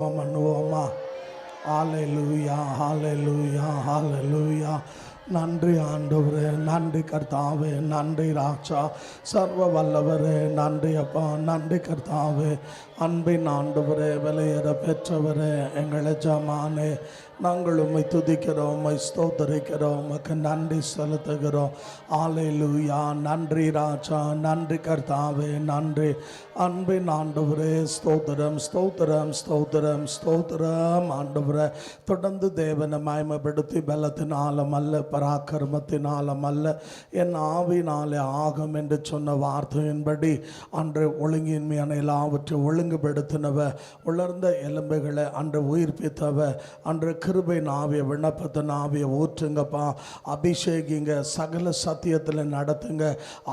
பண்ணுவோமா? ஹalleluya ஹalleluya ஹalleluya. நன்றி ஆண்டவரே, நன்றி கர்த்தாவே, நன்றி ராஜா, சர்வ வல்லவரே, நன்றி அப்பா, நன்றி கர்த்தாவே, அன்பின் ஆண்டவரே, விலையேற பெற்றவரே, எங்கள் எஜமானே, நாங்கள் உம்மை துதிக்கிறோம், உம்மை ஸ்தோத்தரிக்கிறோம், உமக்கு நன்றி செலுத்துகிறோம். ஹalleluya. நன்றி ராஜா, நன்றி கர்த்தாவே, நன்றி அன்பின் ஆண்டவரே, ஸ்தோத்திரம் ஸ்தோத்திரம் ஸ்தோத்திரம் ஸ்தோத்திரம் ஆண்டவரே. தொடர்ந்து தேவனை மகிமைப்படுத்தி பலத்தினாலும் அல்ல, பராக்கிரமத்தினாலும் அல்ல, என் ஆவினாலே ஆகும் என்று சொன்ன வார்த்தையின்படி அன்று ஒழுங்கின்மையான எல்லாவற்றை ஒழுங்குபடுத்தினவ, உலர்ந்த எலும்புகளை அன்று உயிர்ப்பித்தவ, அன்று கிருபையின் ஆவிய, விண்ணப்பத்தின் ஆவிய ஊற்றுங்கப்பா, அபிஷேகிங்க, சகல சத்தியத்தில் நடத்துங்க,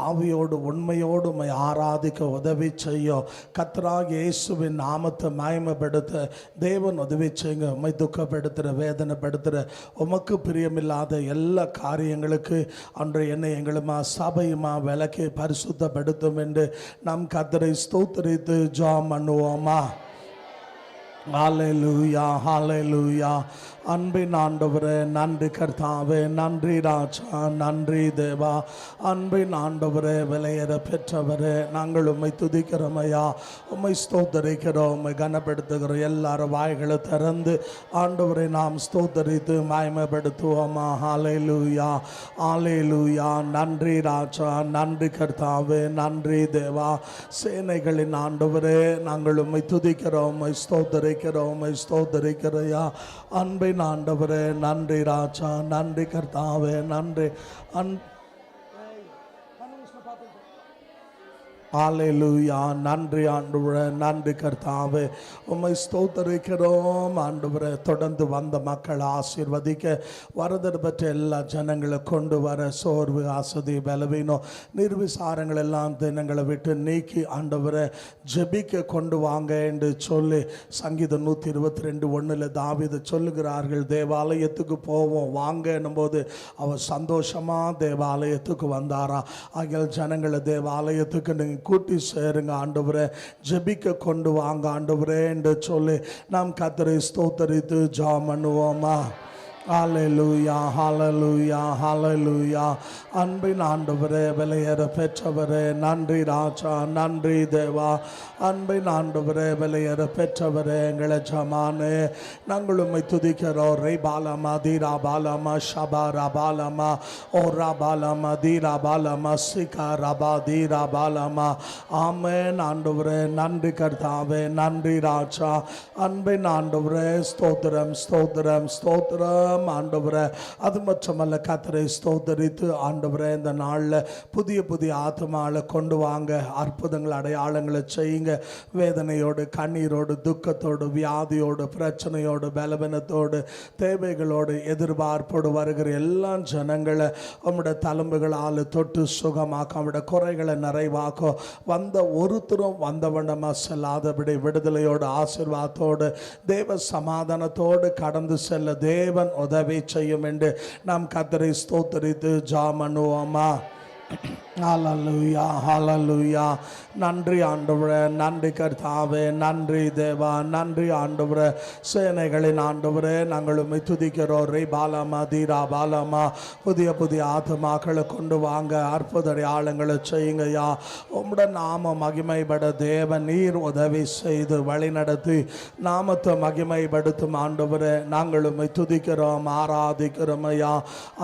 ஆவியோடு உண்மையோடு உம்மை ஆராதிக்க உதவி செய்யும். கர்த்தராகிய இயேசுவின் நாமத்தை மகிமைப்படுத்த தேவன் உதவி செய்யுங்க. உம்மை துக்கப்படுத்துகிற, வேதனைப்படுத்துகிற, உமக்கு பிரியமில்லாத எல்லா காரியங்களுக்கு அன்று என்னை எங்களுமா சபையுமா விலக்கி பரிசுத்தப்படுத்தும் என்று நம் கர்த்தரை ஸ்தோத்திரித்து ஜெபம் பண்ணுவோமா? ஹalleluya ஹalleluya. அன்பின் ஆண்டவரே, நன்றி கர்த்தாவே, நன்றி ராஜா, நன்றி தேவா, அன்பின் ஆண்டவரே, விலையேற பெற்றவரே, நாங்கள் உம்மை துதிக்கிறோமையா, உம்மை ஸ்தோத்தரிக்கிறோம், உம்மை கனப்படுத்துகிறோம். எல்லாரும் வாய்களை திறந்து ஆண்டவரை நாம் ஸ்தோத்தரித்து மகிமைப்படுத்துவோமா? ஹalleluya ஹalleluya. நன்றி ராஜா, நன்றி கர்த்தாவே, நன்றி தேவா, சேனைகளின் ஆண்டவரே, நாங்கள் உம்மை துதிக்கிறோம், உம்மை ஸ்தோத்தரிக்கிறோம், உம்மை ஸ்தோத்தரிக்கிறையா. அன்பின் ஆண்டவரே, நன்றி ராஜா, நன்றி கர்த்தாவே, நன்றி. ஹalleluya. நன்றி ஆண்டவரே, நன்றி கர்த்தாவே, உம்மை ஸ்தோத்தரிக்கிறோம் ஆண்டவரே. தொடர்ந்து வந்த மக்களை ஆசீர்வதிக்க, வரதர் பெற்ற எல்லா ஜனங்களை கொண்டு வர, சோர்வு, அசதி, பலவீனம், நிர்விசாரங்கள் எல்லாம் தினங்களை விட்டு நீக்கி ஆண்டவரை ஜெபிக்க கொண்டு வாங்க என்று சொல்லி சங்கீதம் 122:1 தாவீது சொல்லுகிறார்கள். தேவாலயத்துக்கு போவோம் வாங்க என்னும்போது அவர் சந்தோஷமாக தேவாலயத்துக்கு வந்தாரா. ஆகிய ஜனங்களை தேவாலயத்துக்கு நீங்கள் கூட்டி சேருங்க ஆண்டவரே, ஜெபிக்க கொண்டு வாங்க ஆண்டவரே என்று சொல்லி நாம் கர்த்தரை ஸ்தோத்தரித்து ஜெபம் பண்ணுவோமா? ஹalleluya ஹalleluya ஹalleluya. அன்பின் ஆண்டவரே, விலையேற பெற்றவரே, நன்றி ராஜா, நன்றி தேவா, அன்பின் ஆண்டவரே, விலையேற பெற்றவரே, எங்களை ஜமானே, நாங்கள் உம்மை துதிக்கிறோம். ரே பாலமா தீரா பாலமா ஷபா ரபாலமா ஓ ரபாலமா தீரா பாலமா சிகா ரபா தீரா பாலமா. ஆமென் ஆண்டவரே, நன்றி கர்த்தாவே, நன்றி ராஜா, அன்பின் ஆண்டவரே, ஸ்தோத்திரம் ஸ்தோத்திரம் ஸ்தோத்திரம் ஆண்டவரே. அது மட்டுமல்ல, கர்த்தரை ஸ்தோத்தரித்து ஆண்டவரே, இந்த நாளில் புதிய புதிய ஆத்மாவை கொண்டு வாங்க, அற்புதங்கள் அடையாளங்களை செய்யுங்க. வேதனையோடு, கண்ணீரோடு, துக்கத்தோடு, வியாதியோடு, பிரச்சனையோடு, பலவீனத்தோடு, தேவைகளோடு, எதிர்பார்ப்போடு வருகிற எல்லா ஜனங்களை உம்முடைய தழும்புகளால் தொட்டு சுகமாக்க, அவருடைய குறைகளை நிறைவாக்க, வந்த ஒருத்தரும் வந்தவண்டமாக செல்லாதபடி விடுதலையோடு, ஆசீர்வாதத்தோடு, தேவ சமாதானத்தோடு கடந்து செல்ல தேவன் உதவி செய்யும் என்று நாம் கர்த்தரை ஸ்தோத்தரித்து ஜெபம் பண்ணுவோமா? ஹalleluya ஹalleluya. நன்றி ஆண்டவரே, நன்றி கர்த்தாவே, நன்றி தேவா, நன்றி ஆண்டவரே, சேனைகளின் ஆண்டவரே, நாங்கள் உம்மை துதிக்கிறோம். ரே பாலமா தீரா பாலமா. புதிய புதிய ஆத்மாக்களை கொண்டு வாங்க, அற்புத அடையாளங்களை செய்யுங்கய்யா. உம்முடைய நாம மகிமைப்பட தேவன் நீர் உதவி செய்து வழி நடத்தி நாமத்தை மகிமைப்படுத்தும் ஆண்டவரே, நாங்கள் உம்மை துதிக்கிறோம், ஆராதிக்கிறோம் ஐயா.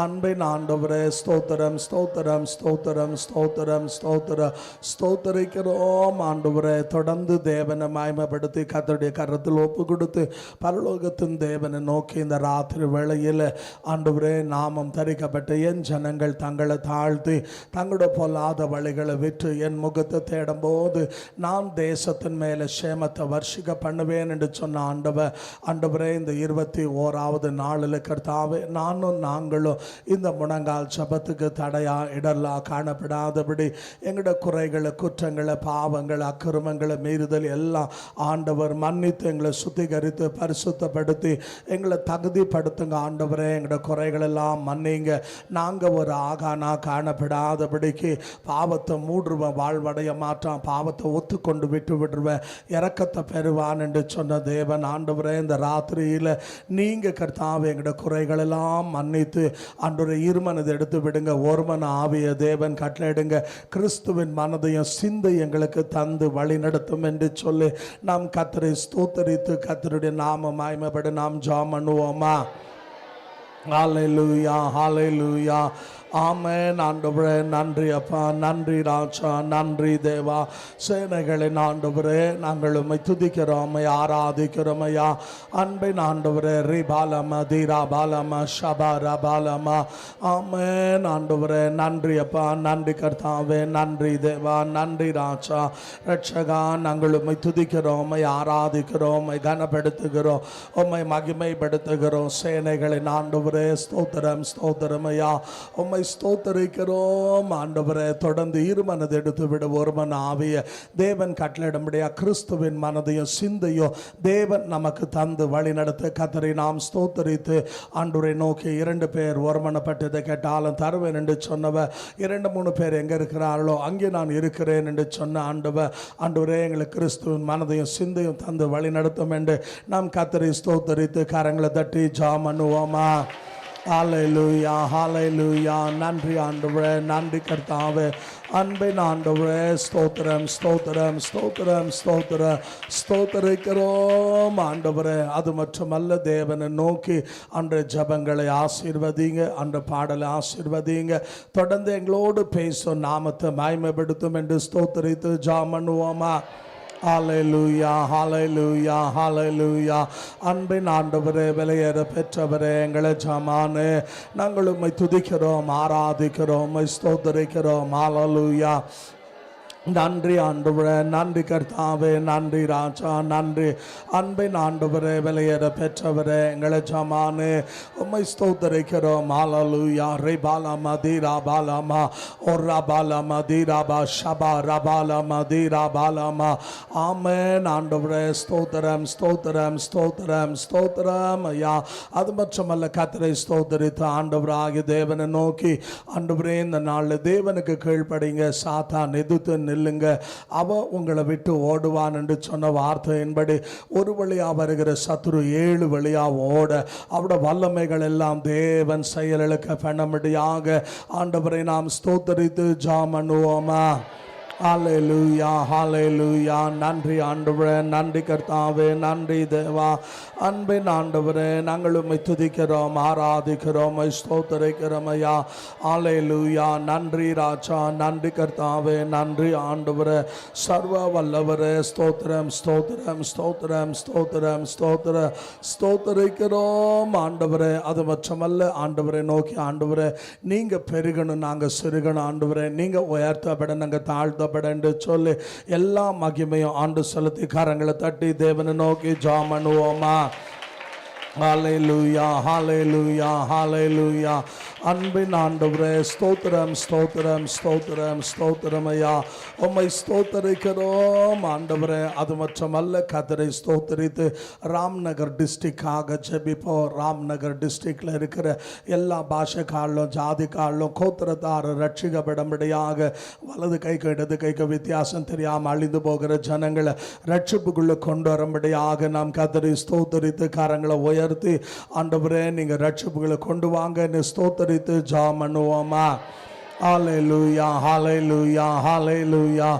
அன்பின் ஆண்டவரே, ஸ்தோத்திரம் ஸ்தோத்திரம் ஸ்தோத்திரம் ஸ்தோத்திரம் ஸ்தோத்திரம் ஸ்தோத்தரிக்கிறோம் ஆண்டவரே. தொடர்ந்து தேவனை மகிமைப்படுத்தி கர்த்தருடைய கரத்தில் ஒப்பு கொடுத்து பரலோகத்தின் தேவனை நோக்கி இந்த ராத்திரி வேளையில் ஆண்டவரே, நாமம் தரிக்கப்பட்ட என் ஜனங்கள் தங்களை தாழ்த்தி தங்களோட பொல்லாத வழிகளை விட்டு என் முகத்தை தேடும் போது நான் தேசத்தின் மேலே சேமத்தை வர்ஷிக்க பண்ணுவேன் என்று சொன்ன ஆண்டவரே, இந்த 21வது நாளில் கர்த்தாவே, நானும் நாங்களும் இந்த முழங்கால் ஜெபத்துக்கு தடையா இடர்லா காணப்படும் காணப்படாதபடி எங்களோட குறைகளை, குற்றங்களை, பாவங்களை, அக்கிரமங்களை, மீறுதல் எல்லாம் ஆண்டவர் மன்னித்து எங்களை சுத்திகரித்து பரிசுத்தப்படுத்தி எங்களை தகுதிப்படுத்துங்க ஆண்டவரே. எங்களோட குறைகளெல்லாம் மன்னிங்க. நாங்கள் ஒரு ஆகானா காணப்படாதபடிக்கு பாவத்தை மூடுருவேன், வாழ்வடைய மாற்றான், பாவத்தை ஒத்துக்கொண்டு விட்டு விடுவேன், இரக்கத்தை பெறுவான் என்று சொன்ன தேவன் ஆண்டவரே, இந்த ராத்திரியில் நீங்கள் கர்த்தாவே எங்களோட குறைகளெல்லாம் மன்னித்து ஆண்டவரை இருமனதை எடுத்து விடுங்க. ஒருமன ஆவிய தேவன் கட்டளையிடுங்க. கிறிஸ்துவின் மனதையும் சிந்தை எங்களுக்கு தந்து வழி நடத்தும் என்று சொல்லி நாம் கர்த்தரை ஸ்தோத்தரித்து கர்த்தருடைய நாம மகிமைப்பட நாம் ஜெபம் பண்ணுவோமா? ஹல்லேலூயா, ஹல்லேலூயா, ஆமென். ஆண்டவரே நன்றி அப்பா, நன்றி ராஜா, நன்றி தேவா. சேனைகளின் ஆண்டவரே நாங்கள் உம்மை துதிக்கிறோம், உம்மை ஆராதிக்கிறோம் ஐயா. அன்பின் ஆண்டவரே ரிபாலம தீராபாலம ஷபாரபாலம, ஆமென். ஆண்டவரே நன்றி அப்பா, நன்றி கர்த்தாவே, நன்றி தேவா, நன்றி ராஜா. ரட்சகா நாங்கள் உம்மை துதிக்கிறோம், உம்மை ஆராதிக்கிறோம், உம்மை கனப்படுத்துகிறோம், உம்மை மகிமைப்படுத்துகிறோம். சேனைகளின் ஆண்டவரே ஸ்தோத்திரம், ஸ்தோத்திரம் ஐயா. உம்மை ஸ்தோத்தரிக்கிறோம் ஆண்டவரே. தொடர்ந்து இருமனதை எடுத்து விட ஒருமன ஆவிய தேவன் கட்டளையிடும்படியா கிறிஸ்துவின் மனதையும் சிந்தையும் தேவன் நமக்கு தந்து வழி நடத்த கர்த்தரை நாம் ஸ்தோத்தரித்து ஆண்டவரை நோக்கி 2 பேர் ஒருமனப்பட்டதை கேட்டாலும் தருவேன் என்று சொன்னவர், 2-3 பேர் எங்கே இருக்கிறார்களோ அங்கே நான் இருக்கிறேன் என்று சொன்ன ஆண்டவரே எங்களுக்கு கிறிஸ்துவின் மனதையும் சிந்தையும் தந்து வழி நடத்தும் என்று நாம் கர்த்தரை ஸ்தோத்தரித்து கரங்களை தட்டி ஜெபம் பண்ணுவோமா? ஹல்லேலூயா, ஹல்லேலூயா. நன்றி ஆண்டவரே, நன்றி கர்த்தாவே. அன்பின் ஆண்டவரே ஸ்தோத்திரம், ஸ்தோத்திரம், ஸ்தோத்திரம், ஸ்தோத்திரம், ஸ்தோத்தரிக்கிறோம் ஆண்டவரே. அது மட்டுமல்ல, தேவனை நோக்கி அன்றைய ஜபங்களை ஆசீர்வதிங்க, அன்ற பாடலை ஆசீர்வதிங்க. தொடர்ந்து எங்களோடு பேசும், நாமத்தை மகிமைப்படுத்தும் என்று ஸ்தோத்தரித்து ஜெபம் பண்ணுவோமா? ஹல்லேலூயா, ஹல்லேலூயா, ஹல்லேலூயா. அன்பின் ஆண்டவரே, விலையேற பெற்றவரே, எங்களை ஜமானே நாங்கள் உம்மை துதிக்கிறோம், ஆராதிக்கிறோம், உம்மை ஸ்தோத்தரிக்கிறோம். ஹல்லேலூயா. நன்றி ஆண்டவரே, நன்றி கர்த்தாவே, நன்றி ராஜா, நன்றி. அன்பின் ஆண்டவரே, விலையேற பெற்றவரே, எங்களை ஜமானே உம்மை ஸ்தோத்தரிக்கிறோம். ஹல்லேலூயா. ரிபாலம தீராபாலம ஒர்ராபாலம தீராபா ஷபா ரபாலம தீராபாலம, ஆமென். ஆண்டவரே ஸ்தோத்திரம், ஸ்தோத்திரம், ஸ்தோத்திரம், ஸ்தோத்திரம் ஐயா. அது மட்டுமல்ல, கர்த்தரை ஸ்தோத்தரித்து ஆண்டவராகிய தேவனை நோக்கி ஆண்டவரே இந்த நாளில் தேவனுக்கு கீழ்ப்படிங்க, சாத்தான் எதிர்த்து நில்லுங்க, அவன் உங்களை விட்டு ஓடுவான் என்று சொன்ன வார்த்தையின்படி ஒரு வழியா வருகிற சத்துரு 7 வழியா ஓட அவருடைய வல்லமைகள் எல்லாம் தேவன் செயலுக்கு பண்ணபடியாக ஆண்டவரை நாம் ஸ்தோத்தரித்து ஜெபம் பண்ணுவோமா? ஹல்லேலூயா, ஹல்லேலூயா. நன்றி ஆண்டவரே, நன்றி கர்த்தாவே, நன்றி தேவா. அன்பின் ஆண்டவரே நாங்கள் உம்மை துதிக்கிறோம், ஆராதிக்கிறோம், ஸ்தோத்தரிக்கிறோம் ஐயா. ஹல்லேலூயா. நன்றி ராஜா, நன்றி கர்த்தாவே, நன்றி ஆண்டவரே, சர்வ வல்லவரே. ஸ்தோத்திரம், ஸ்தோத்திரம், ஸ்தோத்திரம், ஸ்தோத்திரம், ஸ்தோத்திரம், ஸ்தோத்தரிக்கிறோம் ஆண்டவரே. அது மட்டுமல்ல ஆண்டவரை நோக்கி ஆண்டவரே நீங்கள் பெருகணும், நாங்கள் சிறுகணும் ஆண்டவரே, நீங்கள் உயர்த்தப்பட நாங்கள் தாழ்த்த என்று சொல்லி எல்லா மகிமையும் ஆண்டு செலுத்தி கரங்களை தட்டி தேவனை நோக்கி ஜெபம் பண்ணுவோமா? ஹல்லேலூயா, ஹல்லேலூயா, ஹல்லேலூயா. அன்பின் ஆண்டவரே ஸ்தோத்திரம், ஸ்தோத்திரம், ஸ்தோத்திரம், ஸ்தோத்திரம் ஐயா. உம்மை ஸ்தோத்தரிக்கிறோம் ஆண்டவரே. அது மட்டுமல்ல, கர்த்தரை ஸ்தோத்தரித்து ராம்நகர் டிஸ்ட்ரிக்டாக ஜெபிப்போம். ராம்நகர் டிஸ்ட்ரிக்டில் இருக்கிற எல்லா பாஷைக்காரலும் ஜாதிக்காரலும் கோத்திரத்தார ரட்சிக்கப்படும்படியாக வலது கைக்கு இடது கைக்கு வித்தியாசம் தெரியாமல் அழிந்து போகிற ஜனங்களை ரட்சிப்புக்குள்ளே கொண்டு வரும்படியாக நாம் கர்த்தரை ஸ்தோத்தரித்து கரங்களை உயர்த்தி ஆண்டவரே நீங்கள் ரட்சிப்புகளை கொண்டு வாங்க ஸ்தோத்தரித்து ஜெபம் பண்ணுவோமா? ஹல்லேலூயா, ஹல்லேலூயா, ஹல்லேலூயா.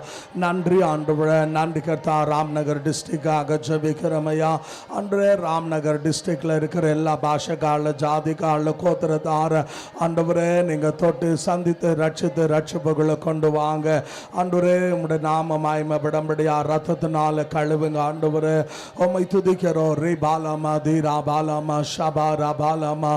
நன்றி ஆண்டவரே, நன்றி கர்த்தா. ராம்நகர் டிஸ்ட்ரிக்டாக ஜெபிக்கிறோம் ஐயா. ஆண்டவரே ராம்நகர் டிஸ்ட்ரிக்டில் இருக்கிற எல்லா பாஷைக்காரல ஜாதிக்காரல கோத்திரத்தார ஆண்டவரே நீங்கள் தொட்டு சந்தித்து ரட்சித்து ரட்சிப்புகளை கொண்டு வாங்க ஆண்டவரே. உம்முடைய நாம மகிமைப்படும்படியா ரத்தத்தினால கழுவுங்க ஆண்டவரே. உம்மை துதிக்கிறோம். ரீ பாலமா தீரா பாலமா ஷபா ரபாலமா.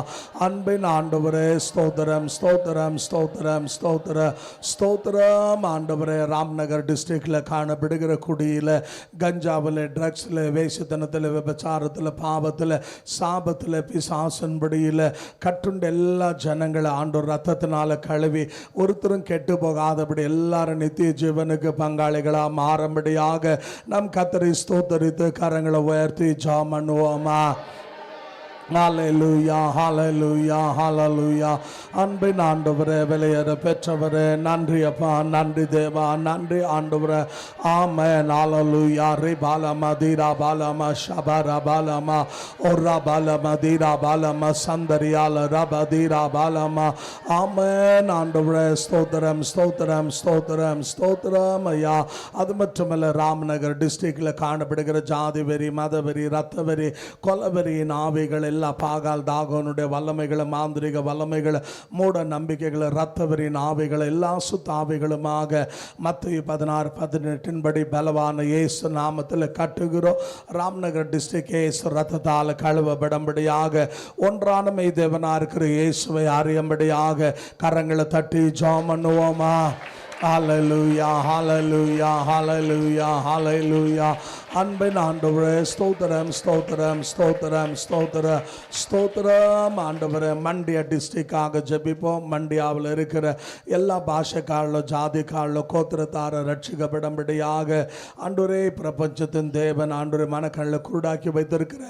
அன்பின் ஆண்டவரே ஸ்தோத்திரம், ஸ்தோத்திரம், ஸ்தோத்திரம், ஸ்தோத்திரம் ஆண்டவரே. ராம்நகர் டிஸ்ட்ரிக்டில் காணப்படுகிற குடியில், கஞ்சாவில், ட்ரக்ஸில், வேசித்தனத்தில், விபச்சாரத்தில், பாவத்தில், சாபத்தில், பிசாசன்படியில் கட்டுண்ட எல்லா ஜனங்களை ஆண்டவர் ரத்தத்தினால கழுவி ஒருத்தரும் கெட்டு போகாதபடி எல்லாரும் நித்திய ஜீவனுக்கு பங்காளிகளாக மாறும்படியாக நம் கர்த்தரை ஸ்தோத்தரித்து கரங்களை உயர்த்தி ஜெபம் பண்ணுவோமா? ஹல்லேலூயா, ஹல்லேலூயா, ஹல்லேலூயா. அன்பின் ஆண்டவரே, விலையேற பெற்றவரே, நன்றி அப்பா, நன்றி தேவா, நன்றி ஆண்டவரே. ஆமென், ஹல்லேலூயா. ரிபாலமா தீராபாலமா ஷபரபாலமா ஒராபாலமா தீராபாலமா சந்தரியால ரபதீராபாலமா. ஆமென் ஆண்டவரே. ஸ்தோத்திரம், ஸ்தோத்திரம், ஸ்தோத்திரம், ஸ்தோத்திரம் ஐயா. அது மட்டுமல்ல, ராம்நகர் டிஸ்ட்ரிக்டில் காணப்படுகிற ஜாதி வெறி, மதவெறி, ரத்த வெறி, கொலவெறியின் ஆவிகள் எல்லா பாகால் தாகோனுடைய வல்லமைகளை, மாந்திரிக வல்லமைகளை, மூட நம்பிக்கைகளை, இரத்தவரின் ஆவிகளை, எல்லா சுத்த ஆவிகளுமாக மத்தேயு 16:18 பலவான இயேசு நாமத்தில் கட்டுகிறோம். ராம்நகர் டிஸ்ட்ரிக்ட் இயேசு ரத்தத்தால் கழுவப்படும்படியாக, ஒன்றான மெய் தேவனா இருக்கிற இயேசுவை அறியும்படியாக கரங்களை தட்டி ஜெபம் பண்ணுவோமா? ஹல்லேலூயா, ஹல்லேலூயா, ஹல்லேலூயா, ஹல்லேலூயா. அன்பின் ஆண்டவரே, ஸ்தோத்திரம், ஸ்தோத்திரம், ஸ்தோத்திரம், ஸ்தோத்திரம், ஸ்தோத்திரம் ஆண்டவரே. மண்டியா டிஸ்ட்ரிக்டாக ஜெபிப்போம். மண்டியாவில் இருக்கிற எல்லா பாஷைக்காரர்களும், ஜாதிக்காரர்களும், கோத்திரத்தார ரட்சிக்கப்படும்படியாக ஆண்டவரே, பிரபஞ்சத்தின் தேவன் ஆண்டவரே, மனக்கண்ணில் குருடாக்கி வைத்திருக்கிற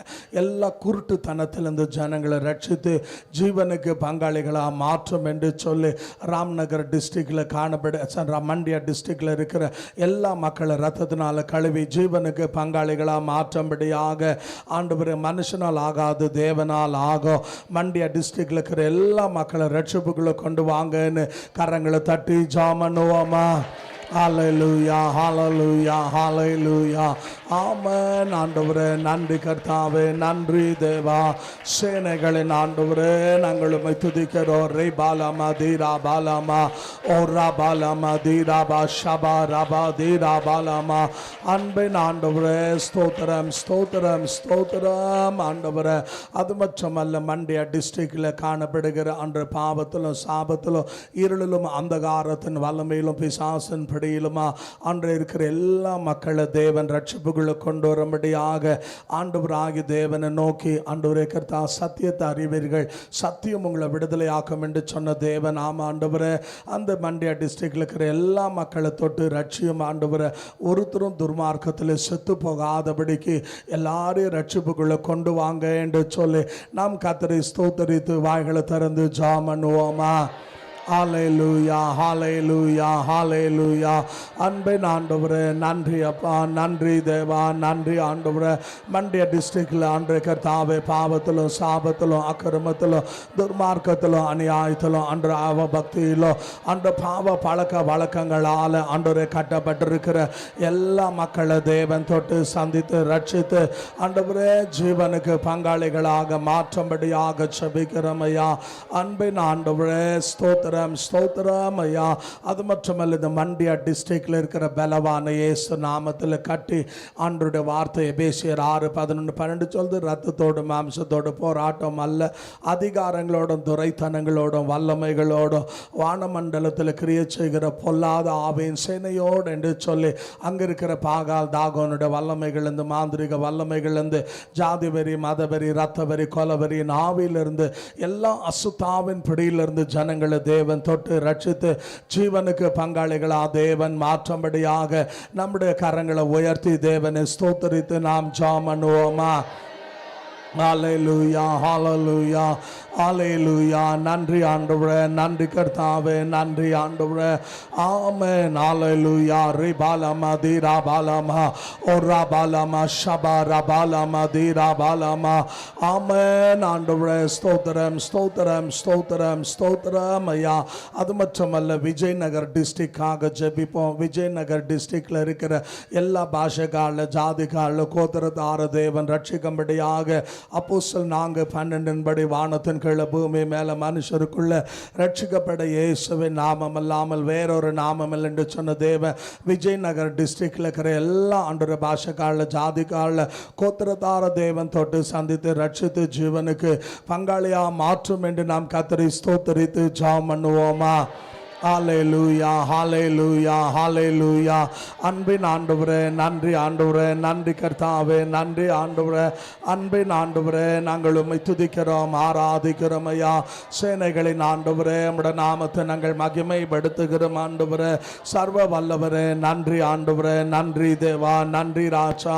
எல்லா குருட்டுத்தனத்திலிருந்து ஜனங்களை ரட்சித்து ஜீவனுக்கு பங்காளிகளாக மாற்றும் என்று சொல்லி ராம்நகர் டிஸ்ட்ரிக்டில் காணப்பட மண்டியா டிஸ்ட்ரிக்டில் இருக்கிற எல்லா மக்களை ரத்தத்தினால கழுவி ஜீவனுக்கு பங்காளிகளாக மாற்றும்படியாக ஆண்டவரே, மனுஷனால் ஆகாது தேவனால் ஆகும். மண்டியா டிஸ்ட்ரிக்டில் இருக்கிற எல்லா மக்களை ரட்சிப்புக்குள்ள கொண்டு வாங்கன்னு கரங்களை தட்டி ஜெபம் பண்ணுவோமா? ஹல்லேலூயா, ஹல்லேலூயா, ஹல்லேலூயா. ஆமென் ஆண்டவரே. நன்றி கர்த்தாவே, நன்றி தேவா. சேனைகளின் ஆண்டவரே, நாங்கள் உம்மை துதிக்கிறோம். ரிபாலமா தீராபாலமா ஓராபாலமா தீராபா ஷபா ரபா தீராபாலமா. அன்பின் ஆண்டவரே, ஸ்தோத்திரம், ஸ்தோத்திரம், ஸ்தோத்திரம் ஆண்டவரே. அது மட்டுமல்ல, மண்டியா டிஸ்ட்ரிக்டில் காணப்படுகிற அன்று பாவத்திலும், சாபத்திலும், இருளிலும், அந்தகாரத்தின் வல்லமையிலும், பிசாசின் படியிலுமா அன்று இருக்கிற எல்லா மக்களை தேவன் ரட்சிப்புக்குள்ள கொண்டு வரும்படியாக ஆண்டவராகி தேவனை நோக்கி, ஆண்டவரே கர்த்தா, சத்தியத்தை அறிவீர்கள், சத்தியம் உங்களை விடுதலை ஆக்கும் என்று சொன்ன தேவன். ஆமா ஆண்டவரே, அந்த மண்டியா டிஸ்ட்ரிக்டில் இருக்கிற எல்லா மக்களை தொட்டு ரட்சியும் ஆண்டவரே. ஒருத்தரும் துர்மார்க்கத்தில் செத்து போகாதபடிக்கு எல்லாரையும் ரட்சிப்புக்குள்ள கொண்டு வாங்க என்று சொல்லி நாம் கர்த்தரை ஸ்தோத்தரித்து வாய்களை திறந்து ஜெபம் பண்ணுவோமா? ஹல்லேலூயா, ஹல்லேலூயா, ஹல்லேலூயா. அன்பின் ஆண்டவரே, நன்றி அப்பா, நன்றி தேவா, நன்றி ஆண்டவரே. மண்டியா டிஸ்ட்ரிக்டில் அன்றைய கர்த்தாவே, பாவத்திலும், சாபத்திலும், அக்கிரமத்திலும், துர்மார்க்கத்திலும், அநியாயத்திலும், அன்று அவபக்தியிலும், அன்று பாவ பழக்க வழக்கங்களால் அன்றரை கட்டப்பட்டிருக்கிற எல்லா மக்களை தேவன் தொட்டு சந்தித்து ரட்சித்து ஆண்டவரே ஜீவனுக்கு பங்காளிகளாக மாற்றும்படியாக ஜெபிக்கிறோம் ஐயா. அன்பின் ஆண்டவரே, ஸ்தோத்திரம், ஸ்தோத்திரம் ஐயா. அது மட்டுமல்ல, இந்த மண்டியா டிஸ்ட்ரிக்டில் இருக்கிற பலவான இயேசு நாமத்தில் கட்டி ஆண்டவருடைய வார்த்தை எபேசியர் 6:11-12 சொல்லுது. ரத்தத்தோடு மாம்சத்தோடு போராட்டம் அல்ல, அதிகாரங்களோடும், துரைத்தனங்களோடும், வல்லமைகளோடும், வானமண்டலத்தில் கிரியை செய்கிற பொல்லாத ஆவியின் சேனையோடு என்று சொல்லி அங்கே இருக்கிற பாகால் தாகோனுடைய வல்லமைகள், இந்த மாந்திரிக வல்லமைகள், இந்த ஜாதி வெறி, மதவெறி, ரத்த வெறி, கொலவெறியின் ஆவியிலிருந்து, எல்லா அசுத்தாவின் பிடியிலிருந்து ஜனங்களை தேவன் தொட்டு ரட்சித்து ஜீவனுக்கு பங்காளிகளா தேவன் மாற்றும்படியாக நம்முடைய கரங்களை உயர்த்தி தேவனை ஸ்தோத்தரித்து நாம் ஜெபம் பண்ணுவோமா? ஹல்லேலூயா, ஹல்லேலூயா, ஹல்லேலூயா. நன்றி ஆண்டவரே, நன்றி கர்த்தாவே, நன்றி ஆண்டவரே. ஆமென், ஹல்லேலூயா. ரிபாலமா தீராபாலமா ஓராபாலமா ஷபா ரபாலமா தீராபாலமா. ஆமென் ஆண்டவரே. ஸ்தோத்திரம், ஸ்தோத்திரம், ஸ்தோத்திரம், ஸ்தோத்திரம் ஐயா. அது மட்டுமல்ல, விஜயநகர் டிஸ்ட்ரிக்டாக ஜெபிப்போம். விஜயநகர் டிஸ்ட்ரிக்டில் இருக்கிற எல்லா பாஷைக்கால, ஜாதிக்கால, கோத்திரத்தார தேவன் ரட்சிக்கும்படியாக அப்போஸ்தலர் 4:12 வானத்தின் கீழே பூமி மேலே மனுஷருக்குள்ள ரட்சிக்கப்பட இயேசுவின் நாமம் அல்லாமல் வேறொரு நாமம் இல்லை என்று சொன்ன தேவன் விஜயநகர் டிஸ்ட்ரிக்டில் இருக்கிற எல்லா ஆண்டவருடைய பாஷைக்கால, ஜாதிக்கால, கோத்திரத்தார தேவன் தொட்டு சந்தித்து ரட்சித்து ஜீவனுக்கு பங்காளியாக மாற்றும் என்று நாம் கர்த்தரை ஸ்தோத்தரித்து ஜெபம் பண்ணுவோமா? ஹalleluya ஹalleluya ஹalleluya. அன்பின் ஆண்டவரே நன்றி ஆண்டவரே, நன்றி கர்த்தாவே, நன்றி ஆண்டவரே. அன்பின் ஆண்டவரே நாங்கள் உம்மை துதிக்கிறோம், ஆராதிக்கிறோம் ஐயா. சேனைகளின் ஆண்டவரே உம்முடைய நாமத்தை நாங்கள் மகிமைப்படுத்துகிறோம் ஆண்டவரே. சர்வ வல்லவரே நன்றி ஆண்டவரே, நன்றி தேவா, நன்றி ராஜா.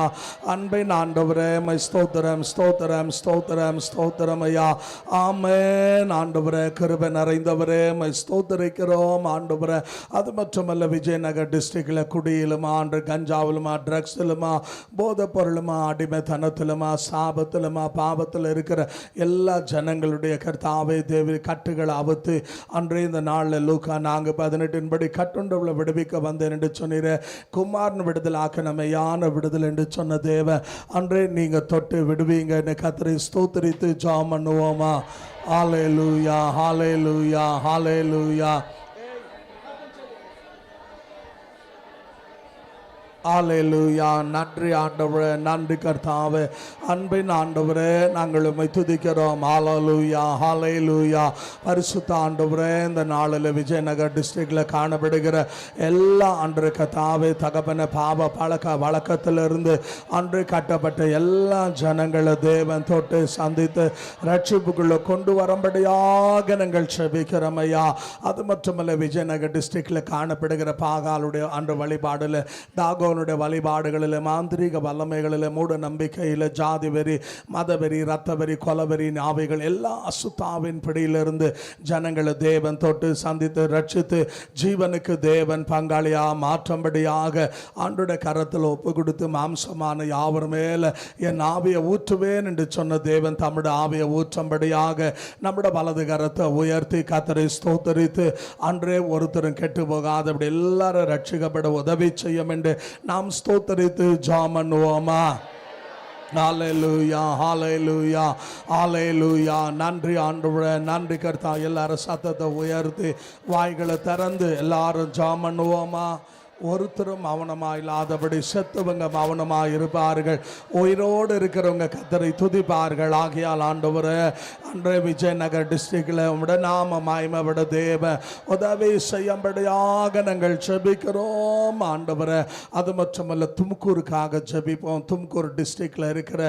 அன்பின் ஆண்டவரே உம்மை ஸ்தோத்திரம் ஸ்தோத்திரம் ஸ்தோத்திரம் ஸ்தோத்திரம் ஐயா. ஆமென் ஆண்டவரே. கிருபை நிறைந்தவரே உம்மை ஸ்தோத்திரிக்கிறோம் ஆண்டவரே. அது மட்டுமல்ல, விஜயநகர் டிஸ்ட்ரிக்ட்ல குடியிலுமா, ஆண்டு கஞ்சாவிலுமா, ட்ரக்ஸிலுமா, போதை பொருளுமா, அடிமைத்தனத்திலுமா, சாபத்திலுமா, பாவத்தில் இருக்கிற எல்லா ஜனங்களுடைய கர்த்தாவே தேவி கட்டுகளை அவுத்து அன்றே இந்த நாளில் லூக்கா 4:18 படி கட்டுண்டவளை விடுவிக்க வந்தேன் என்று சொன்னீர. குமாரன் விடுதல் ஆக்க நம்மையான விடுதல் என்று சொன்ன தேவ அன்றே நீங்க தொட்டு விடுவீங்க என்று கர்த்தரை ஸ்தோத்திரித்து ஜெபம் பண்ணுவோமா. ஹalleluya ஹalleluya ஹalleluya ஹalleluya. நன்றி ஆண்டவரே, நன்றி கர்த்தாவே. அன்பின் ஆண்டவரே நாங்கள் உம்மை துதிக்கிறோம். ஹalleluya ஹalleluya. பரிசுத்த ஆண்டவரே, இந்த நாளில் விஜயநகர் டிஸ்ட்ரிக்ட்ல காணப்படுகிற எல்லா அன்று கர்த்தாவே தகப்பன பாவ பழக்க வழக்கத்திலிருந்து அன்று கட்டப்பட்ட எல்லா ஜனங்களை தேவன் தொட்டு சந்தித்து ரட்சிப்புக்குள்ள கொண்டு வரும்படியாக நாங்கள் செபிக்கிறோம் ஐயா. அது மட்டுமல்ல, விஜயநகர் டிஸ்ட்ரிக்ட்ல காணப்படுகிற பாகாலுடைய அன்று வழிபாடுல, தாகோ வழிபாடுகளில், மாந்திரீக வல்லமைகளில், மூட நம்பிக்கையில், ஜாதி வெறி, மதவெறி, இரத்தவெறி, கொலவெறி ஆவிகள் எல்லா அசுத்தாவின் பிடியிலிருந்து ஜனங்களை தேவன் தொட்டு சந்தித்து ரட்சித்து ஜீவனுக்கு தேவன் பங்காளியா மாற்றும்படியாக ஆண்டுடைய கரத்தில் ஒப்பு கொடுத்து மாம்சமான யாவர் மேல என் ஆவியை ஊற்றுவேன் என்று சொன்ன தேவன் தம்முடைய ஆவியை ஊற்றும்படியாக நம்முடைய வலது கரத்தை உயர்த்தி கர்த்தரை ஸ்தோத்தரித்து அன்றே ஒருத்தரும் கெட்டு போகாத அப்படி எல்லாரும் ரட்சிக்கப்பட உதவி செய்யும் என்று நாம் ஸ்தோத்தரித்து ஜெபம் பண்ணுவோமா. ஹalleluya ஹalleluya ஹalleluya. நன்றி ஆண்டவரே, நன்றி கர்த்தா. எல்லாரும் சத்தத்தை உயர்த்தி வாய்களை திறந்து எல்லாரும் ஜெபம் பண்ணுவோமா. ஒருத்தரும் மௌனமாக இல்லாதபடி செத்தவங்க மௌனமாக இருப்பார்கள், உயிரோடு இருக்கிறவங்க கர்த்தரை துதிப்பார்கள். ஆகையால் ஆண்டவரே அன்றே விஜயநகர் டிஸ்ட்ரிக்டில் உம்முடைய நாம மகிமைப்பட தேவ உதவி செய்யும்படியாக நாங்கள் ஜெபிக்கிறோம் ஆண்டவரே. அது மட்டுமல்ல, தும்கூருக்காக ஜெபிப்போம். தும்கூர் டிஸ்ட்ரிக்டில் இருக்கிற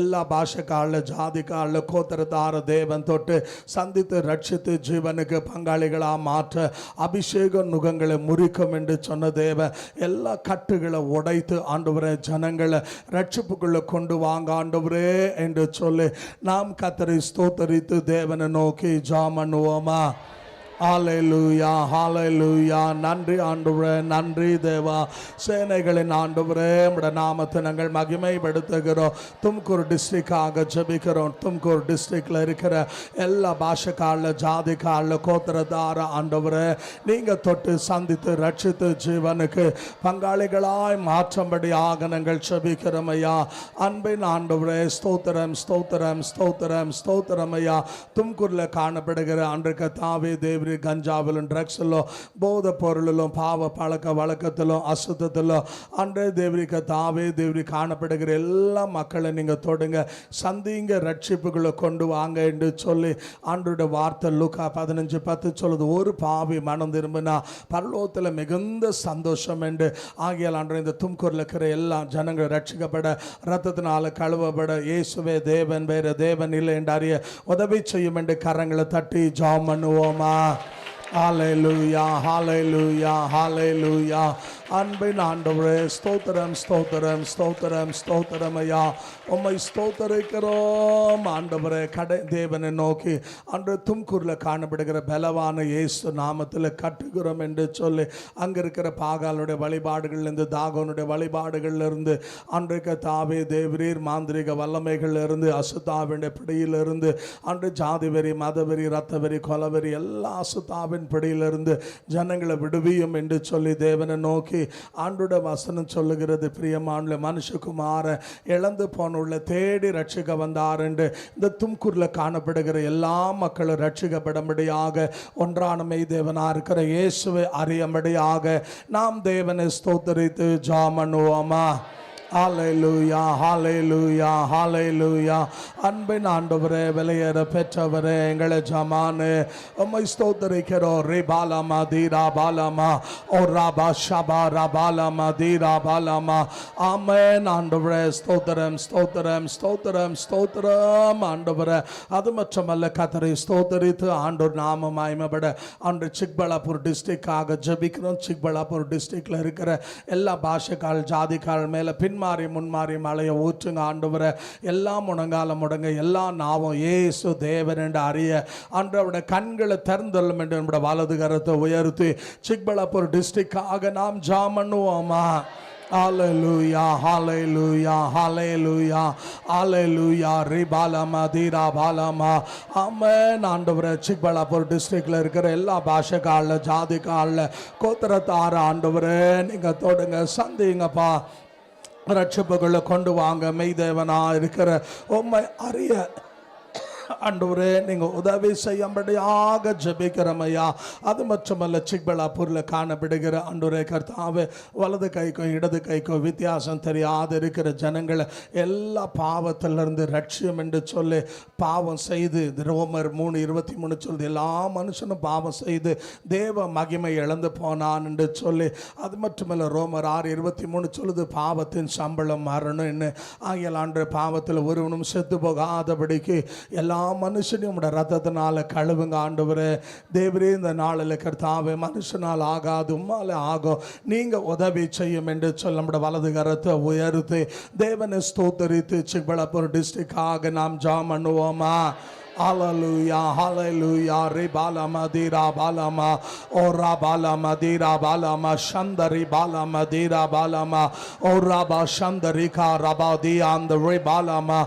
எல்லா பாஷைக்காரில், ஜாதிக்காரில், கோத்திரத்தார தேவன் தொட்டு சந்தித்து ரட்சித்து ஜீவனுக்கு பங்காளிகளாக மாற்ற அபிஷேக நுகங்களை முறிக்கும் என்று சொன்ன தேவ எல்லா கட்டுகளை உடைத்து ஆண்டவரே ஜனங்களை ரட்சிப்புக்குள்ள கொண்டு வாங்க ஆண்டவரே என்று சொல்லி நாம் கர்த்தரை ஸ்தோத்தரித்து தேவனை நோக்கி ஜெபம் பண்ணுவோமா. ஹalleluya ஹalleluya. நன்றி ஆண்டவரே, நன்றி தேவா. சேனைகளின் ஆண்டவரே உம்முடைய நாமத்தை நாங்கள் மகிமைப்படுத்துகிறோம். தும்கூர் டிஸ்ட்ரிக்டாக ஜெபிக்கிறோம். தும்கூர் டிஸ்ட்ரிக்ட்ல இருக்கிற எல்லா பாஷைக்காரில், ஜாதிக்காரில், கோத்திரத்தார ஆண்டவரே நீங்க தொட்டு சந்தித்து ரட்சித்து ஜீவனுக்கு பங்காளிகளாய் மாற்றும்படியாக நாங்கள் ஜெபிக்கிறோம் ஐயா. அன்பின் ஆண்டவரே ஸ்தோத்திரம் ஸ்தோத்திரம் ஸ்தோத்திரம் ஸ்தோத்திரம் ஐயா. தும்கூர்ல காணப்படுகிற அன்று கர்த்தாவே தேவ கஞ்சாவிலும், ட்ரக்ஸிலும், போதை பொருளிலும், பாவ பழக்க வழக்கத்திலும், அசுத்தத்திலும் அன்றே தேவரிக்க தாவே தேவரி காணப்படுகிற எல்லா மக்களை நீங்கள் தொடுங்க, சந்திங்க, ரட்சிப்புகளை கொண்டு வாங்க என்று சொல்லி ஆண்டோட வார்த்தை லூக்கா 15:10 சொல்லுது. ஒரு பாவி மனம் திரும்பினா பரலோகத்தில் மிகுந்த சந்தோஷம் என்று. ஆகியால் அன்று இந்த தும்கூரில் இருக்கிற எல்லா ஜனங்கள் ரட்சிக்கப்பட, ரத்தத்தினால கழுவப்பட, இயேசுவே தேவன், வேறு தேவன் இல்லை என்று அறிய உதவி செய்யும் என்று கரங்களை தட்டி ஜெபம் பண்ணுவோமா. ஹalleluya ஹalleluya ஹalleluya. அன்பின் ஆண்டவரே ஸ்தோத்திரம் ஸ்தோத்திரம் ஸ்தோத்திரம் ஸ்தோத்திரம் ஐயா. உம்மை ஸ்தோத்தரிக்கிறோம் ஆண்டவரே. கடை தேவனை நோக்கி அன்று தும்கூரில் காணப்படுகிற பலவான இயேசு நாமத்தில் கட்டுகிறோம் என்று சொல்லி அங்கே இருக்கிற பாகாலுடைய வழிபாடுகளிலிருந்து, தாகோனுடைய வழிபாடுகளிலிருந்து, அன்றைக்கு தாவே தேவரீர் மாந்திரிக வல்லமைகளிலிருந்து, அசுத்தாவினுடைய பிடியிலிருந்து, அன்று ஜாதி வெறி, மதவெறி, இரத்தவெறி, கொலவெறி எல்லா அசுத்தாவின் பிடியிலிருந்து ஜனங்களை விடுவியும் என்று சொல்லி தேவனை நோக்கி ஆண்டோட வசனம் சொல்லுகிறது. பிரியமான மனுஷகுமார இழந்து போனுள்ள தேடி ரட்சிக்க வந்தார் என்று இந்த தும்கூர்ல காணப்படுகிற எல்லா மக்களும் ரட்சிக்கப்படும்படியாக ஒன்றானமை தேவனா இருக்கிற இயேசுவை அறியும்படியாக நாம் தேவனை ஸ்தோத்தரித்து ஜெபம் பண்ணுவோமா. ஹalleluya ஹalleluya ஹalleluya அன்பின் ஆண்டவரே விலையேற பெற்றவரே எங்களை ஜமானே உம்மை ஸ்தோத்திரிக்கிறோம். ரிபாலமா தீரா பாலமா ஓ ராபா ஷபா ரபாலமா தீரா பாலமா. ஆமென் ஆண்டவரே. ஸ்தோத்திரம் ஸ்தோத்திரம் ஸ்தோத்திரம் ஸ்தோத்திரம் ஆண்டவரே. அது மட்டுமல்ல கர்த்தரை ஸ்தோத்திரித்து ஆண்டவர் நாம மகிமைப்பட ஆண்டு சிக்பலாப்பூர் டிஸ்ட்ரிக்டாக ஜெபிக்கிறோம். சிக்பலாப்பூர் டிஸ்ட்ரிக்ட்ல இருக்கிற எல்லா பாஷைக்கால் ஜாதிக்கால் மேல பின்மாறி முன்மாறி மலையை ஊற்றுங்க ஆண்டவரே. எல்லாம் முழங்கால முடங்க எல்லா நாவும் இயேசு தேவன் என்று அறிய ஆண்டவருடைய கண்களை திறந்தள்ளும் என்று நம்முடைய வலது கரத்தை உயர்த்தி சிக்பலாப்பூர் டிஸ்ட்ரிக்டாக நாம் ஜெபம் பண்ணுவோமா? Hallelujah, hallelujah, hallelujah, hallelujah. Ribalama, Dirabalama. Amen. ஆண்டவரே சிக்பலாப்பூர் டிஸ்ட்ரிக்ட்ல இருக்கிற எல்லா பாஷைக்கால ஜாதிக்கால கோத்திரத்தார ஆண்டவரே நீங்க தொடுங்க சந்திங்கப்பா. ரட்சிப்புகளை கொண்டு வாங்க. மெய்தேவனா இருக்கிற உம்மை அறிய ஆண்டவரே நீங்கள் உதவி செய்யும்படியாக ஜெபிக்கிறமையா. அது மட்டுமல்ல சிக்பலாப்பூரில் காணப்படுகிற ஆண்டவரே கர்த்தாவே வலது கைக்கும் இடது கைக்கும் வித்தியாசம் தெரியாத இருக்கிற ஜனங்களை எல்லா பாவத்திலிருந்து ரட்சியம் என்று சொல்லி பாவம் செய்து ரோமர் 3:23 சொல்லுது எல்லா மனுஷனும் பாவம் செய்து தேவ மகிமை இழந்து போனான் என்று சொல்லி. அது மட்டுமல்ல ரோமர் 6:23 சொல்லுது பாவத்தின் சம்பளம் மரணம்னு. ஆகிய ஆண்டு பாவத்தில் ஒருவனும் செத்து போகாதபடிக்கு எல்லா மனுஷனையும் உம்முடைய ரத்தத்தினால கழுவுங்க ஆண்டவரே. தேவரே இந்த நாளில் கர்த்தாவே மனுஷனால் ஆகாது உம்மால ஆகும். நீங்க உதவி செய்யும் என்று சொல்ல நம்முடைய வலது கரத்தை உயர்த்தி தேவனை ஸ்தோத்தரித்து சிக்பலாப்பூர் டிஸ்ட்ரிக்டாக நாம் ஜெபம் பண்ணுவோமா? Hallelujah, hallelujah. Ribalama dira balama ora balama dira balama shandari balama dira balama ora ba shandari ka rabadi and ribalama.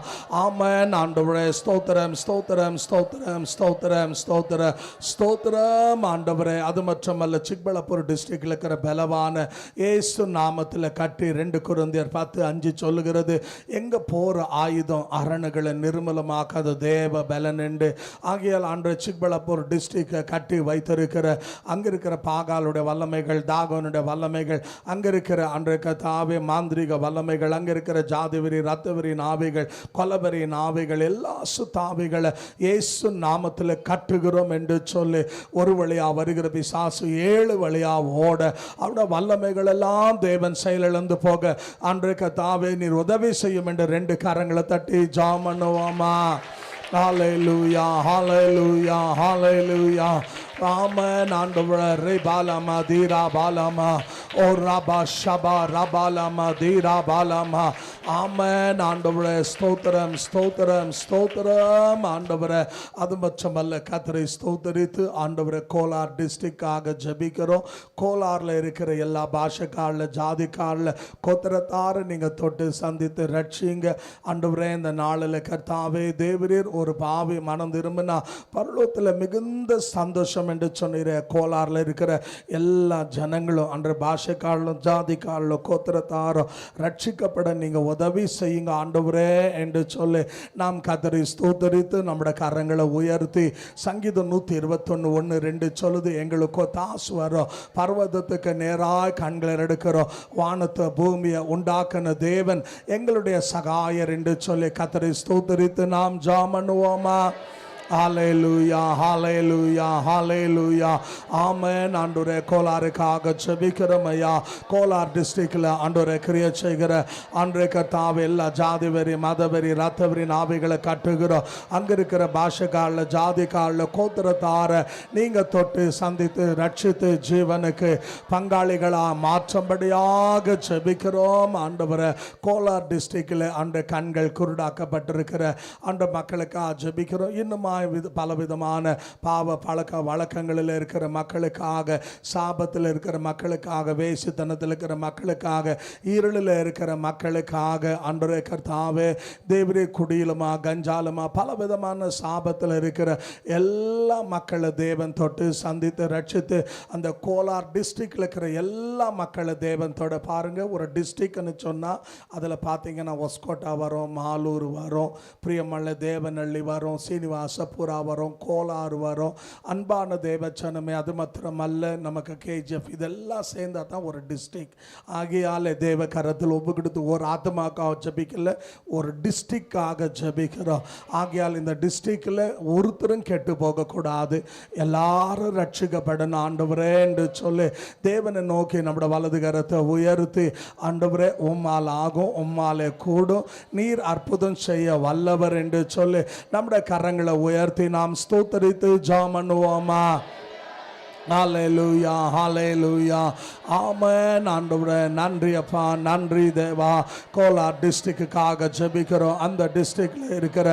Amen. ஆண்டவரே ஸ்தோத்திரம் ஸ்தோத்திரம் ஸ்தோத்திரம் ஸ்தோத்திரம் ஸ்தோத்திர ஸ்தோத்திரம் ஆண்டவரே. அது மட்டுமல்ல சிக்பலாப்பூர் டிஸ்ட்ரிக்ட்ல இருக்கிற பலவான இயேசு நாமத்தில் கட்டி 2 கொரிந்தியர் 10:5 சொல்லுகிறது எங்க போற ஆயுதம் அரணுகளை நிர்மூலமாக்காத தேவ பலன் என்று. ஆகியால் அன்று சிக்பலாப்பூர் டிஸ்ட்ரிக்டை கட்டி வைத்திருக்கிற அங்க இருக்கிற பாகாலுடைய வல்லமைகள் தாகோனுடைய வல்லமைகள் அங்க இருக்கிற அன்றைக்கு தாவே மாந்திரிக வல்லமைகள் அங்க இருக்கிற ஜாதிவெறி ரத்தவெறி நாவிகள் கொலவெறி நாவிகள் எல்லா சுத்தாவிகளை இயேசு நாமத்தில் கட்டுகிறோம் என்று சொல்லி ஒரு வழியா வருகிற பிசாசு 7 வழியா ஓட அவருடைய வல்லமைகள் எல்லாம் தேவன் செயலிழந்து போக அன்றைக்கு தாவே நீர் உதவி செய்யும் என்று 2 கரங்களை தட்டி ஜெபம் பண்ணுவோமா? Hallelujah, hallelujah, hallelujah. Amen. ஆண்டவரே ரிபாலமா தீரா பாலமா ஓ ரபா ஷபா ரபாலமா தீரா பாலமா. ஆமென் ஆண்டவரே ஸ்தோத்திரம் ஸ்தோத்திரம் ஸ்தோத்திரம் ஆண்டவரே. அது மட்டுமல்ல கர்த்தரை ஸ்தோத்தரித்து ஆண்டவரே கோலார் டிஸ்ட்ரிக்டாக ஜெபிக்கிறோம். கோலாரில் இருக்கிற எல்லா பாஷைக்காரில் ஜாதிக்காரில் கோத்திரத்தார நீங்கள் தொட்டு சந்தித்து ரட்சிங்க ஆண்டவரே. இந்த நாளில் கர்த்தாவே தேவரீர் ஒரு பாவி மனம் திரும்பினா பரலோகத்தில் மிகுந்த சந்தோஷம் என்று சொன்னீரே. கோலாரில் இருக்கிற எல்லா ஜனங்களும் அன்ற பாஷைக்காரலும் ஜாதிக்காரலும் கோத்திரத்தாரும் ரட்சிக்கப்பட நீங்கள் உதவி செய்யுங்க ஆண்டவரே என்று சொல்லி நாம் கர்த்தரை ஸ்தோத்தரித்து நம்முடைய கரங்களை உயர்த்தி சங்கீதம் 121:1-2 சொல்லுது எங்களுக்கு தாசு வரும் பர்வதத்துக்கு நேராக கண்களை எடுக்கிறோம் வானத்தை பூமியை உண்டாக்கின தேவன் எங்களுடைய சகாயர் என்று சொல்லி கர்த்தரை ஸ்தோத்தரித்து நாம் ஜெபம் பண்ணுவோமா? Hallelujah, hallelujah, hallelujah. Amen. ஆண்டவரே கோலாருக்காக ஜெபிக்கிறோம் ஐயா. கோலார் டிஸ்ட்ரிக்ட்ல ஆண்டவரே கிரியை செய்கிற ஆண்டவரே கர்த்தாவே எல்லா ஜாதிவெறி மதவெறி ரத்தவெறி நாவிகளை கட்டுகிறோம். அங்க இருக்கிற பாஷைக்கால ஜாதிக்கால கோத்திரத்தார நீங்க தொட்டு சந்தித்து ரட்சித்து ஜீவனுக்கு பங்காளிகளா மாற்றும்படியாக ஜெபிக்கிறோம் ஆண்டவரே. கோலார் டிஸ்ட்ரிக்ட்ல அந்த கண்கள் குருடாக்கப்பட்டிருக்கிற அந்த மக்களுக்காக ஜெபிக்கிறோம். இன்னுமா பலவிதமான பாவ பழக்க வழக்கங்களில் இருக்கிற மக்களுக்காக சாபத்தில் இருக்கிற மக்களுக்காக வேசித்தனத்தில் இருக்கிற மக்களுக்காக இருளில் இருக்கிற மக்களுக்காக ஆண்டவரே கர்த்தாவே தேவரே குடியிலுமா கஞ்சாலுமா பலவிதமான சாபத்தில் இருக்கிற எல்லா மக்களை தேவன் தொட்டு சந்தித்து ரட்சித்து அந்த கோலார் டிஸ்ட்ரிக்டில் இருக்கிற எல்லா மக்களை தேவன் தொட பாருங்க. ஒரு டிஸ்ட்ரிக்ட்னு சொன்னால் அதில் பார்த்தீங்கன்னா ஒஸ்கோட்டா வரும், மாலூர் வரும், பிரியமல்ல தேவநள்ளி வரும், சீனிவாச பூரா வரும், கோளாறு வரும். அன்பான தேவச்சனமே, அது மாத்திரமல்ல, நமக்கு கேஜிஎஃப் இதெல்லாம் சேர்ந்தா தான் ஒரு டிஸ்ட்ரிக்ட். ஆகையால் தேவ கரத்தில் ஒப்பு கொடுத்து ஒரு ஆத்மாக்காக ஜபிக்கல, ஒரு டிஸ்ட்ரிக்டாக ஜபிக்கிறோம். ஆகையால் இந்த டிஸ்ட்ரிக்டில் ஒருத்தரும் கெட்டு போகக்கூடாது, எல்லாரும் ரட்சிக்கப்படணும் ஆண்டவரே என்று சொல்லி தேவனை நோக்கி நம்முடைய வலது கரத்தை உயர்த்தி, ஆண்டவரே உம்மால் ஆகும், உம்மாலே கூடும், நீர் அற்புதம் செய்ய வல்லவர் என்று சொல்லி நம்முடைய கரங்களை உயர்த்தி நாம் ஸ்தோத்தரித்து ஜெபம் பண்ணுவோமா? ஹல்லேலூயா, ஹல்லேலூயா, ஆமென். ஆண்டவரே நன்றி அப்பா, நன்றி தேவா. கோலார் டிஸ்ட்ரிக்டுக்காக ஜெபிக்கிறோம். அந்த டிஸ்ட்ரிக்டில் இருக்கிற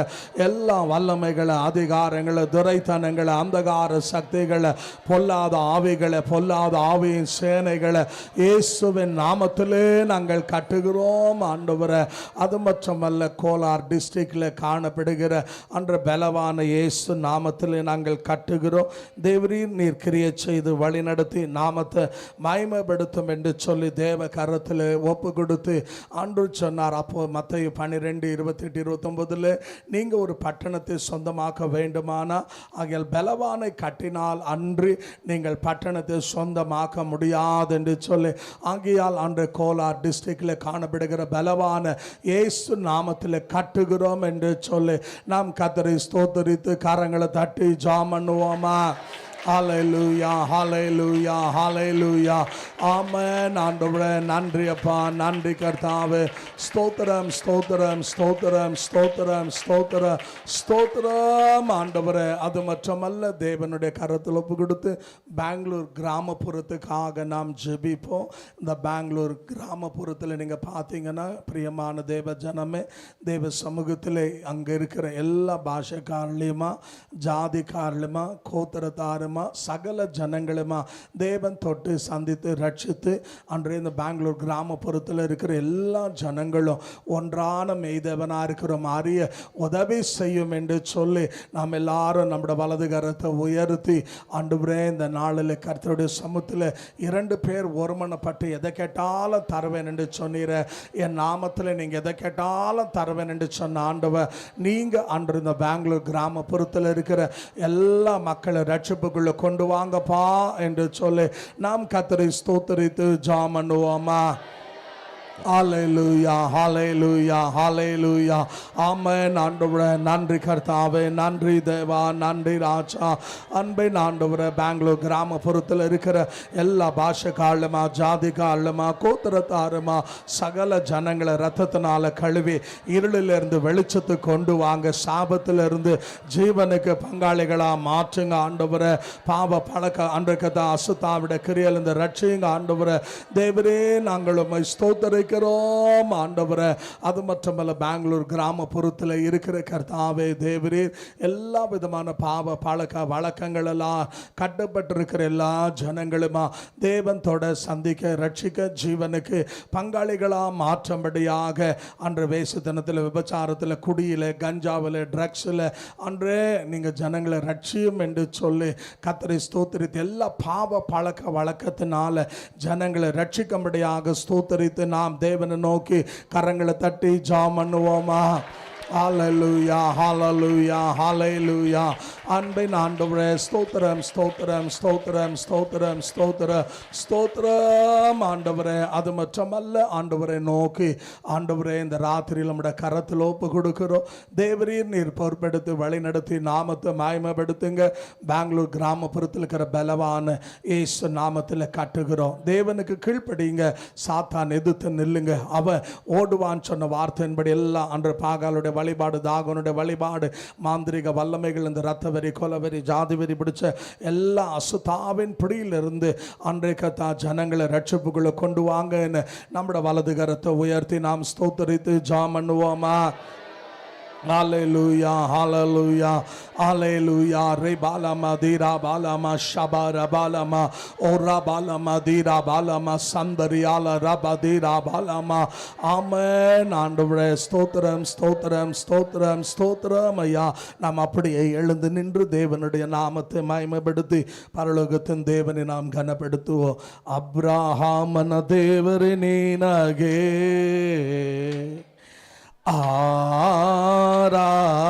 எல்லா வல்லமைகளை, அதிகாரங்களை, துரைத்தனங்களை, அந்தகார சக்திகளை, பொல்லாத ஆவிகளை, பொல்லாத ஆவியின் சேனைகளை இயேசுவின் நாமத்திலே நாங்கள் கட்டுகிறோம் ஆண்டவரே. அது மட்டுமல்ல, கோலார் டிஸ்ட்ரிக்டில் காணப்படுகிற அன்று பலவான இயேசு நாமத்திலே நாங்கள் கட்டுகிறோம். தேவரீர் நீர் கிரியை செய்து வழிநடத்தி நாமத்தை மகிமைப்படுத்தும் என்று சொல்லி தேவ கரத்தில் ஒப்பு கொடுத்து ஆண்டவர் சொன்னார். அப்போ மத்தேயு 12, 28, 29 நீங்கள் ஒரு பட்டணத்தை சொந்தமாக்க வேண்டுமானா ஆகியால் பலவானை கட்டினால் அன்று நீங்கள் பட்டணத்தை சொந்தமாக்க முடியாது என்று சொல்லி, ஆகியால் அன்று கோலார் டிஸ்ட்ரிக்டில் காணப்படுகிற பலவான இயேசு நாமத்தில் கட்டுகிறோம் என்று சொல்லி நாம் கர்த்தரை ஸ்தோத்தரித்து கரங்களை தட்டி ஜெபம் பண்ணுவோமா? ஹல்லேலூயா, ஹல்லேலூயா, ஹல்லேலூயா, ஆமென். ஆண்டவரே நன்றி அப்பா, நன்றி கர்த்தாவே. ஸ்தோத்திரம், ஸ்தோத்திரம், ஸ்தோத்திரம், ஸ்தோத்திரம், ஸ்தோத்திரம், ஸ்தோத்திரம் ஆண்டவரே. அது மட்டுமல்ல, தேவனுடைய கரத்தில் ஒப்பு கொடுத்து பெங்களூர் கிராமப்புறத்துக்காக நாம் ஜெபிப்போம். இந்த பெங்களூர் கிராமப்புறத்தில் நீங்கள் பார்த்தீங்கன்னா பிரியமான தேவ ஜனமே, தேவ சமூகத்தில் அங்கே இருக்கிற எல்லா பாஷைக்காரலையுமா, ஜாதிக்காரலுமா, கோத்திரத்தாருமா, சகல ஜனங்களுமா தேவன் தொட்டு சந்தித்து ரட்சித்து அன்றைய இந்த பெங்களூர் கிராமப்புறத்தில் இருக்கிற எல்லா ஜனங்களும் ஒன்றான மெய்தேவனாக இருக்கிற மாதிரியே உதவி செய்யும் என்று சொல்லி நாம் எல்லாரும் நம்முடைய வலது கரத்தை உயர்த்தி ஆண்டவரே இந்த நாளில் கர்த்தருடைய சமூகத்தில் 2 பேர் ஒருமனப்பட்டு எதை கேட்டாலும் தருவேன் என்று சொன்னீர. என் நாமத்தில் நீங்கள் எதை கேட்டாலும் தருவேன் என்று சொன்ன ஆண்டவர், நீங்கள் அன்று இந்த பெங்களூர் கிராமப்புறத்தில் இருக்கிற எல்லா மக்களை ரட்சிப்புக்குள்ள கொண்டு வாங்கப்பா என்று சொல்லி நாம் கர்த்தரை ஸ்தோத்தரித்து ஜெபம் பண்ணுவோமா? ஹல்லேலூயா, ஹல்லேலூயா, ஹல்லேலூயா, ஆமென். ஆண்டவரே நன்றி கர்த்தாவே, நன்றி தேவா, நன்றி ராஜா. அன்பின் ஆண்டவரே, பெங்களூர் கிராமப்புறத்தில் இருக்கிற எல்லா பாஷைக்காரலுமா, ஜாதிக்காரலுமா, கோத்திரத்தாருமா, சகல ஜனங்களை ரத்தத்தினால கழுவி இருளிலிருந்து வெளிச்சத்துக்கு கொண்டு வாங்க, சாபத்திலிருந்து ஜீவனுக்கு பங்காளிகளாக மாற்றுங்க ஆண்டவரே. பாவ பழக்க அன்றைக்கத்தை அசுத்தாவிட கிரியல் இந்த ரட்சிங்க ஆண்டவரே. தேவரே நாங்கள் உம்மை ஸ்தோத்தரிக்கிறோம் ஆண்டவரே. அது மட்டுமல்ல, பெங்களூர் கிராமப்புறத்தில் இருக்கிற கர்த்தாவே தேவரீர் எல்லா விதமான பாவ பழக்க வழக்கங்கள் எல்லாம் கட்டப்பட்டிருக்கிற எல்லா ஜனங்களுமா தேவன் தொட சந்திக்க ரட்சிக்க ஜீவனுக்கு பங்காளிகளாக மாற்றும்படியாக அன்று வேசுத்தனத்தில், விபச்சாரத்தில், குடியில், கஞ்சாவில், ட்ரக்ஸில் அன்றே நீங்கள் ஜனங்களை ரட்சியும் என்று சொல்லி கர்த்தரை ஸ்தோத்தரித்து எல்லா பாவ பழக்க வழக்கத்தினால ஜனங்களை ரட்சிக்கும்படியாக ஸ்தோத்தரித்து நாம் தேவனை நோக்கி கரங்களை தட்டி ஜெபம் பண்ணுவோமா? ஹல்லேலூயா, ஹல்லேலூயா, ஹல்லேலூயா. அன்பின் ஆண்டவரே, ஸ்தோத்திரம், ஸ்தோத்திரம், ஸ்தோத்திரம், ஸ்தோத்திரம், ஸ்தோத்திரம், ஸ்தோத்திரம் ஆண்டவரே. அது மட்டுமல்ல ஆண்டவரை நோக்கி ஆண்டவரே இந்த ராத்திரியில் நம்முடைய கரத்தில் ஒப்பு கொடுக்கிறோம். தேவரீர் நீர் பொறுப்பெடுத்து வழி நடத்தி நாமத்தை மகிமைப்படுத்துங்க. பெங்களூர் கிராமப்புறத்தில் இருக்கிற பலவான இயேசு நாமத்தில் கட்டுகிறோம். தேவனுக்கு கீழ்ப்படிங்க, சாத்தான் எதிர்த்து நில்லுங்க. அவன் ஓடுவான்னு சொன்ன வார்த்தையின்படி எல்லாம் அன்று பாகாலுடைய வழிபாடு, தாகனுடைய வழிபாடு, மாந்திரிக வல்லமைகள், இந்த ரத்த வெறி, கொலவெறி, ஜாதி வெறி பிடிச்ச எல்லா அசுத்தாவின் பிடியிலிருந்து அன்றைக்கு ஜனங்களை ரட்சிப்புக்குள்ள கொண்டு வாங்க. நம்முடைய வலது கரத்தை உயர்த்தி நாம் ஸ்தோத்தரித்து ஜெபம் பண்ணுவோமா? Hallelujah, hallelujah, hallelujah. Rebalama dira balama shabara balama ora balama dira balama sandariala rabadira balama. Amen. ஆண்டவரே ஸ்தோத்திரம், ஸ்தோத்திரம், ஸ்தோத்திரம், ஸ்தோத்திரம் ஐயா. நாம் அப்படியே எழுந்து நின்று தேவனுடைய நாமத்தை மகிமைப்படுத்தி பரலோகத்தின் தேவனை நாம் கனப்படுத்துவோம். அப்ரஹாமன தேவரே நீனகே ஆராதனே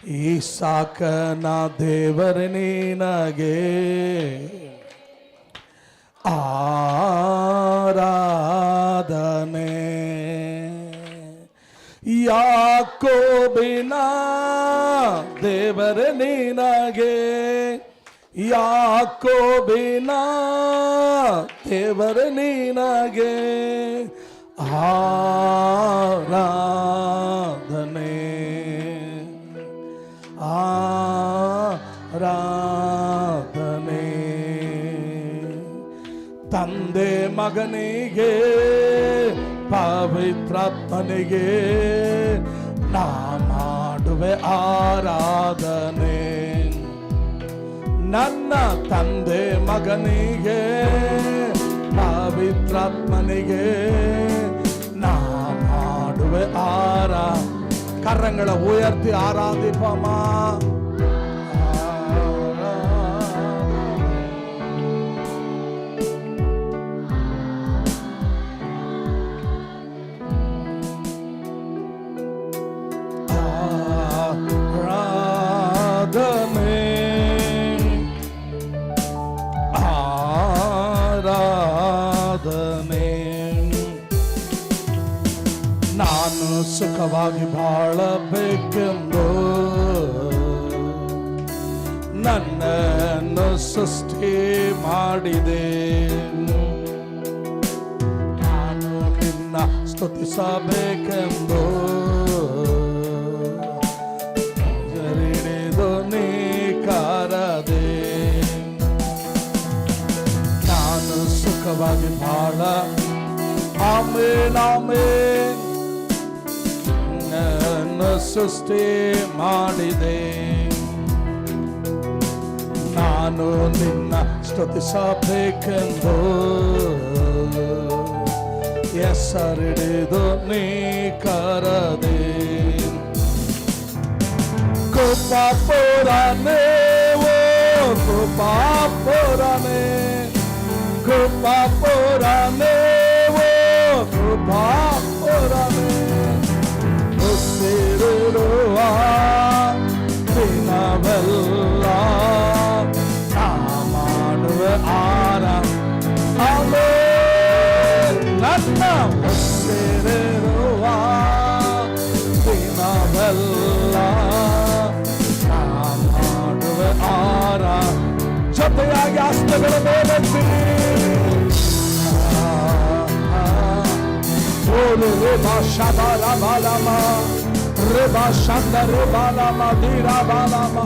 ಈಸಾಕನ ದೇವರೇ ನಿನಗೆ ಆರಾಧನೆ, ಯಾಕೋಬಿನ ದೇವರೇ ನಿನಗೆ, ಯಾಕೋಬಿನ ದೇವರೇ ನಿನಗೆ ಆರಾಧನೆ, ಆರಾಧನೆ. ತಂದೆ ಮಗನಿಗೆ ಪವಿತ್ರಾತ್ಮನಿಗೆ ನಾ ಮಾಡುವೆ ಆರಾಧನೆ. ನನ್ನ ತಂದೆ ಮಗನಿಗೆ ಪವಿತ್ರಾತ್ಮನಿಗೆ ನಾ ಮಾಡುವೆ ಕರಗಳ ಉಯರ್ತಿ ಆರಾಧಿಪಮ. ನಾನು ಸುಖವಾಗಿ ಬಾಳಬೇಕೆಂದು ನನ್ನನ್ನು ಸೃಷ್ಟಿ ಮಾಡಿದೆ. ನಾನು ನಿನ್ನ ಸ್ತುತಿಸಬೇಕೆಂದು ಹಿಡಿದು ನೀ ಕರೆದೆ. ನಾನು ಸುಖವಾಗಿ ಬಾಳ ಆಮೇನ್ ಆಮೇನ್ ಸೃಷ್ಟಿ ಮಾಡಿದೆ. ನಾನು ನಿನ್ನ ಸ್ತುತಿಸಬೇಕೆಂದು ಹೆಸರಿಡಿದು ನೀ ಕರೆದೆ. ಕೃಪಾಪುರನೇ ಓ ಕೃಪಾಪುರನೇ, ಕೃಪಾಪುರನೇ ಓ ಕೃಪಾಪುರನೇ, ಉಸಿರಿರುವ ದಿನವೆಲ್ಲ ನಾ ಮಾಡುವೆ ಆರಾಧನೆ. ನನ್ನ ಉಸಿರಿರುವ ದಿನವೆಲ್ಲ ನಾ ಮಾಡುವೆ ಆರಾಧನೆ. ಜೊತೆಯಾಗಿ ಹಸ್ತಗಳ ಮೇಲೆ Reba Shabara Balama, Reba Shanda Rebalama, Dira Balama.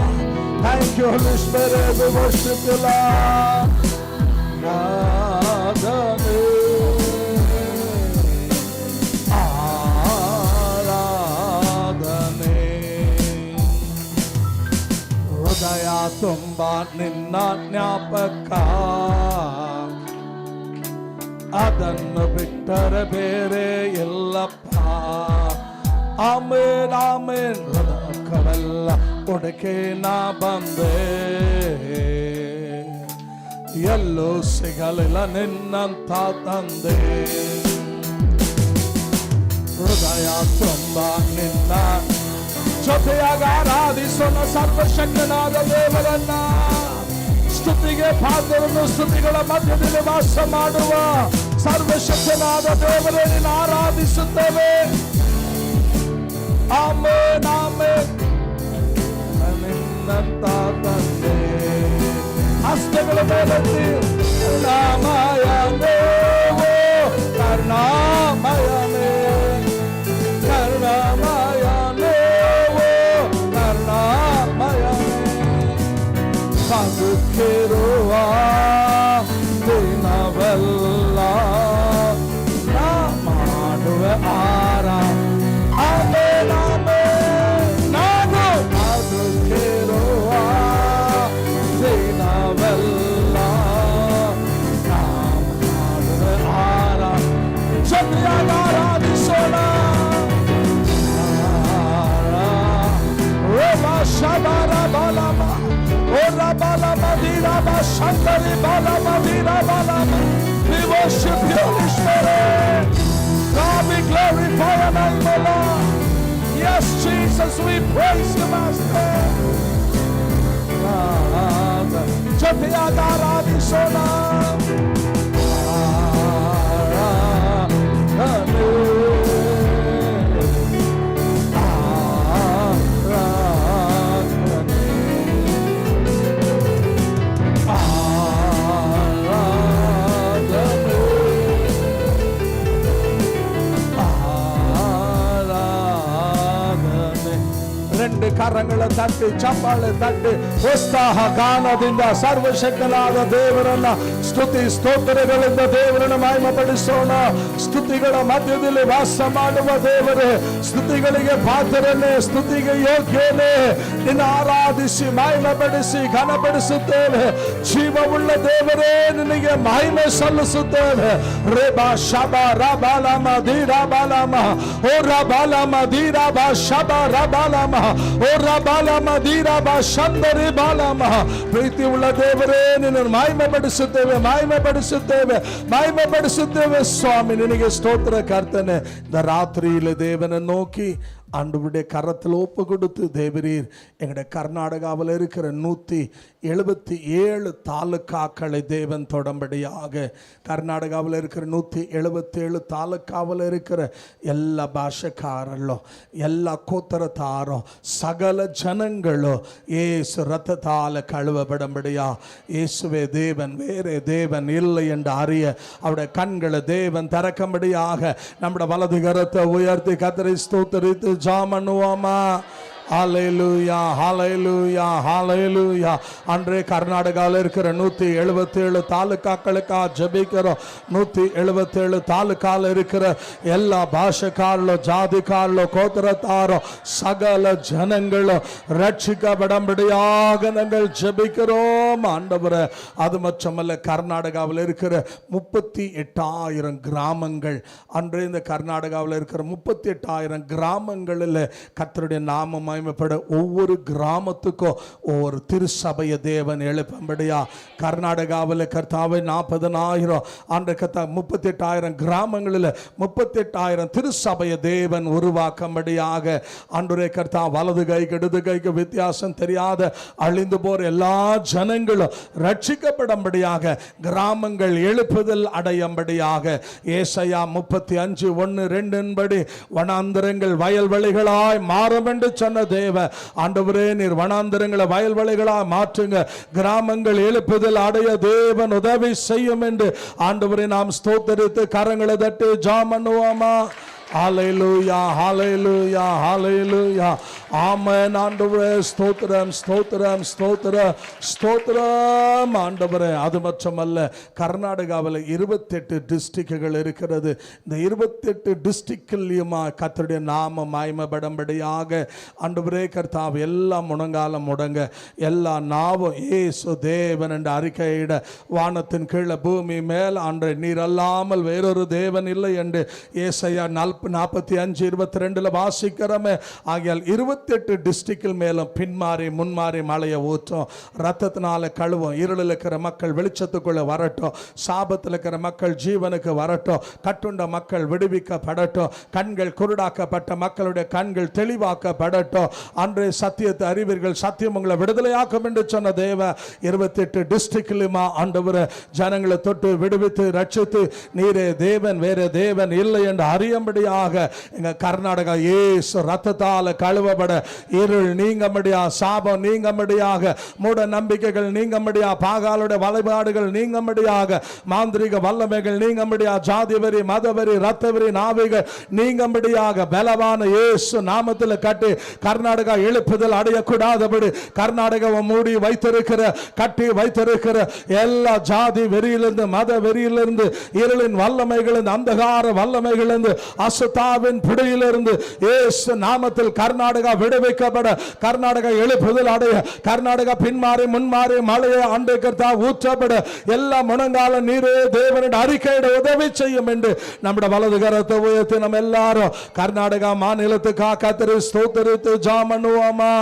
Thank you, Holy Spirit. We worship you, Lord. Adane, Aradane. Hridaya tumba ninna ಜ್ಞಾಪಕ, ಅದನ್ನು ಬಿಟ್ಟರೆ ಬೇರೆ ಎಲ್ಲಪ್ಪ. ಆಮೇನ್ ಆಮೇನ್ ಹೃದಯವೆಲ್ಲ ಹುಡುಕಿ ನಾ ಬಂದೆ, ಎಲ್ಲೂ ಸಿಗಲಿಲ್ಲ ನಿನ್ನಂತ ತಂದೆ. ಹೃದಯ ತುಂಬ ನಿನ್ನ ಜೊತೆಯಾಗ ಆರಾಧಿಸೋಣ ಸರ್ವಶಕ್ತನಾದ ದೇವರನ್ನ. ಸ್ತುತಿಗೆ ಪಾತ್ರವನ್ನು ಸ್ತುತಿಗಳ ಮಧ್ಯದಲ್ಲಿ ವಾಸ ಮಾಡುವ ಸರ್ವಶಕ್ತನಾದ ದೇವರೇ ನಿನ್ನ ಆರಾಧಿಸುತ್ತೇವೆ. ಆಮೇನ್ ಆಮೇನ್. ನಿನ್ನಂತ ತಂದೆ ಹಸ್ತಗಳ ಮೇಲೆತ್ತಿ ಕರುಣಾಮಯನೇ ಓ ಕರುಣಾಮಯನೇ, ಕರುಣಾಮಯನೇ ಓ ಕರುಣಾಮಯನೇ. ಬದುಕಿರುವ ದಿನವೆಲ್ಲ ನಾ ಮಾಡುವೆ ಆರಾಧನೆ. ನಾನು ಬದುಕಿರುವ ದಿನವೆಲ್ಲ ನಾ ಮಾಡುವೆ ಆರಾಧನೆ. ಜೊತೆಯಾಗಿ ಆರಾಧಿಸೋಣ. ಶಬರ ಬಲಮ Ora balama dira ba shandari balama dira balama. We worship you, Holy Spirit. God, we glorify your name, O Lord. Yes, Jesus. Jesus, we praise you, Master. ಜೊತೆಯಾಗಿ ಆರಾಧಿಸೋಣ. ரெண்டு ಕರಗಳ ತಟ್ಟಿ ಚಪ್ಪಾಳೆ ತಟ್ಟಿ ಉತ್ಸಾಹ ಗಾನದಿಂದ ಸರ್ವಶಕ್ತನಾದ ದೇವರನ್ನ ಸ್ತುತಿ ಸ್ತೋತ್ರಗಳಿಂದ ದೇವರನ್ನು ಮಹಿಮೆಪಡಿಸೋಣ. ಸ್ತುತಿಗಳ ಮಧ್ಯದಲ್ಲಿ ವಾಸ ಮಾಡುವ ದೇವರೇ, ಸ್ತುತಿಗಳಿಗೆ ಪಾತ್ರನೇ, ಸ್ತುತಿಗೆ ಯೋಗ್ಯನೇ, ನಿನ್ನ ಆರಾಧಿಸಿ ಮಹಿಮೆಪಡಿಸಿ ಘನಪಡಿಸುತ್ತೇವೆ. ಜೀವವುಳ್ಳ ದೇವರೇ, ನಿನಗೆ ಮಹಿಮೆ ಸಲ್ಲಿಸುತ್ತೇವೆ. ರೇಬಾ ಶಬಾ ರಬಾಲಮ ಧೀರಾಬಾಲಮ ಓ ರಬಾಲಮ ಧೀರಾಬಾ ಶಬಾ ರಬಾಲಮ ಓ ರಬಾಲಮ ಧೀರಾಬಾ ಶಂದರಿ ಬಾಲಮ. ಪ್ರೀತಿ ಉಳ್ಳ ದೇವರೇ, ನಿನ್ನನ್ನು ಮಹಿಮೆ ಪಡಿಸುತ್ತೇವೆ, ಮಹಿಮೆ ಪಡಿಸುತ್ತೇವೆ, ಮಹಿಮೆ ಪಡಿಸುತ್ತೇವೆ. ಸ್ವಾಮಿ ನಿನಗೆ ಸ್ತೋತ್ರ ಕರ್ತನೆ. இந்த ராத்திரியில தேவனை நோக்கி ஆண்டவருடைய கரத்தில் ஒப்பு கொடுத்து, தேவரீர் எங்களுடைய கர்நாடகாவில் இருக்கிற 177 தாலுக்காக்களை தேவன் தொடம்படியாக, கர்நாடகாவில் இருக்கிற 177 தாலுக்காவில் இருக்கிற எல்லா பாஷக்காரர்களும் எல்லா கோத்தரத்தாரும் சகல ஜனங்களும் இயேசு ரத்தத்தால் கழுவப்படும்படியா. இயேசுவே தேவன், வேறே தேவன் இல்லை என்று அறிய அவருடைய கண்களை தேவன் திறக்கும்படியாக நம்முடைய வலது கரத்தை உயர்த்தி கர்த்தரை ஸ்தோத்திரித்து ஜாமனுவாமா. ஹalleluya ஹalleluya ஹalleluya. அன்றே கர்நாடகாவில் இருக்கிற 177 தாலுக்காக்களுக்கா ஜெபிக்கிறோம். 177 தாலுக்கால இருக்கிற எல்லா பாஷக்காரலோ, ஜாதிக்காரலோ, கோத்திரத்தாரோ, சகல ஜனங்களும் ரட்சிக்கப்படும்படியாக நாங்கள் ஜெபிக்கிறோம் ஆண்டவரே. அது மட்டுமல்ல, கர்நாடகாவில் இருக்கிற 38,000 கிராமங்கள், அன்றே இந்த கர்நாடகாவில் இருக்கிற 38,000 கிராமங்களில் கர்த்தருடைய நாமம் மகிமைப்பட ஒவ்வொரு கிராமத்துக்கும் ஒவ்வொரு திருச்சபையை தேவன் எழுப்பும்படியா. கர்நாடகாவில் கர்த்தாவை 40,000 ஆண்டு கர்த்தா 38,000 கிராமங்களில் 38,000 திருச்சபையை தேவன் உருவாக்கும்படியாக. ஆண்டவரே கர்த்தா, வலது கைக்கு இடது கைக்கு வித்தியாசம் தெரியாத அழிந்து போற எல்லா ஜனங்களும் ரட்சிக்கப்படும்படியாக, கிராமங்கள் எழுப்புதல் அடையும்படியாக. ஏசாயா 35:1-2 படி வனாந்தரங்கள் வயல்வெளிகளாய் மாறும் என்று சொன்ன தேவ ஆண்டவரே, நீர் வனாந்தரங்களை வயல்வெளிகளாய் மாற்றுங்க, கிராமங்கள் எழுப்புதல் அடைய தேவன் உதவி செய்யும் என்று ஆண்டவரே நாம் ஸ்தோத்திரித்து கரங்களை தட்டி ஜெபம் பண்ணுவோமா. ஹalleluya ஹalleluya ஹalleluya. ஆமென் ஆண்டவரே. ஸ்தோத்திரம் ஸ்தோத்திரம் ஸ்தோத்திரம் ஸ்தோத்திரம் ஆண்டவரே. அது மட்டுமல்ல, கர்நாடகாவில் 28 டிஸ்ட்ரிக்ட்கள் இருக்கிறது. இந்த 28 டிஸ்ட்ரிக்ட்லயுமா கர்த்தருடைய நாம மகிமைப்படும்படியாக ஆண்டவரே கர்த்தாவே, எல்லா முழங்காலம் முடங்க, எல்லா நாவும் இயேசு தேவன் என்று அறிக்கையிட, வானத்தின் கீழே பூமி மேல் ஆண்டே நீர் அல்லாமல் வேறொரு தேவன் இல்லை என்று ஏசாயா 45:22 வாசிக்கிறோமே. ஆகியால் 28 டிஸ்ட்ரிக்டில் மேலும் பின்மாறி முன்மாறி மழையை ஊற்றும், ரத்தத்தினால கழுவும். இருளில் இருக்கிற மக்கள் வெளிச்சத்துக்குள்ள வரட்டும், சாபத்தில் இருக்கிற மக்கள் ஜீவனுக்கு வரட்டும், கட்டுண்ட மக்கள் விடுவிக்கப்படட்டும், கண்கள் குருடாக்கப்பட்ட மக்களுடைய கண்கள் தெளிவாக்கப்படட்டும். அன்றே சத்தியத்தை அறிவீர்கள், சத்தியம் உங்களை விடுதலையாக்கும் என்று சொன்ன தேவ 28 டிஸ்ட்ரிக்ட்லுமா ஆண்டவரே ஜனங்களை தொட்டு விடுவித்து ரட்சித்து, நீரே தேவன் வேற தேவன் இல்லை என்று அறியும்படியாக எங்க கர்நாடகா இயேசு ரத்தத்தால் கழுவப்பட, இருள் நீங்கம்படியா, சாபம் நீங்கம்படியாக, மூட நம்பிக்கைகள் நீங்கம்படியா, பாகாலுடைய வழிபாடுகள் நீங்கம்படியாக, மாந்திரிக வல்லமைகள் நீங்கம்படியா, ஜாதிவரி மதவரி ரத்தவரி நாவிகள் நீங்கம்படியாக, பலவான இயேசு நாமத்தில் கட்டி கர்நாடகா எழுப்புதல் அடையக்கூடாதபடி கர்நாடகாவை மூடி வைத்திருக்கிற, கட்டி வைத்திருக்கிற எல்லா ஜாதி வெறியிலிருந்து, மத வெறியிலிருந்து, இருளின் வல்லமைகளிலிருந்து, அந்தகார வல்லமைகளிலிருந்து, அசுத்தாவின் பிடியிலிருந்து இயேசு நாமத்தில் கர்நாடகா விடுவிக்கப்பட, கர்நாடகா எழுப்புதல் அடைய, கர்நாடகா பின்மாறி முன்மாறி மழையை ஆண்டு கர்த்தா ஊற்றப்பட, எல்லா முழங்கால நீரே தேவனுடைய அறிக்கையிட உதவி செய்யும் என்று நம்முடைய வலது கரத்தை உயர்த்தி நம்ம எல்லாரும் கர்நாடகா மாநிலத்துக்காக கர்த்தரை ஸ்தோத்திரித்து ஜெபம் பண்ணுவோமா.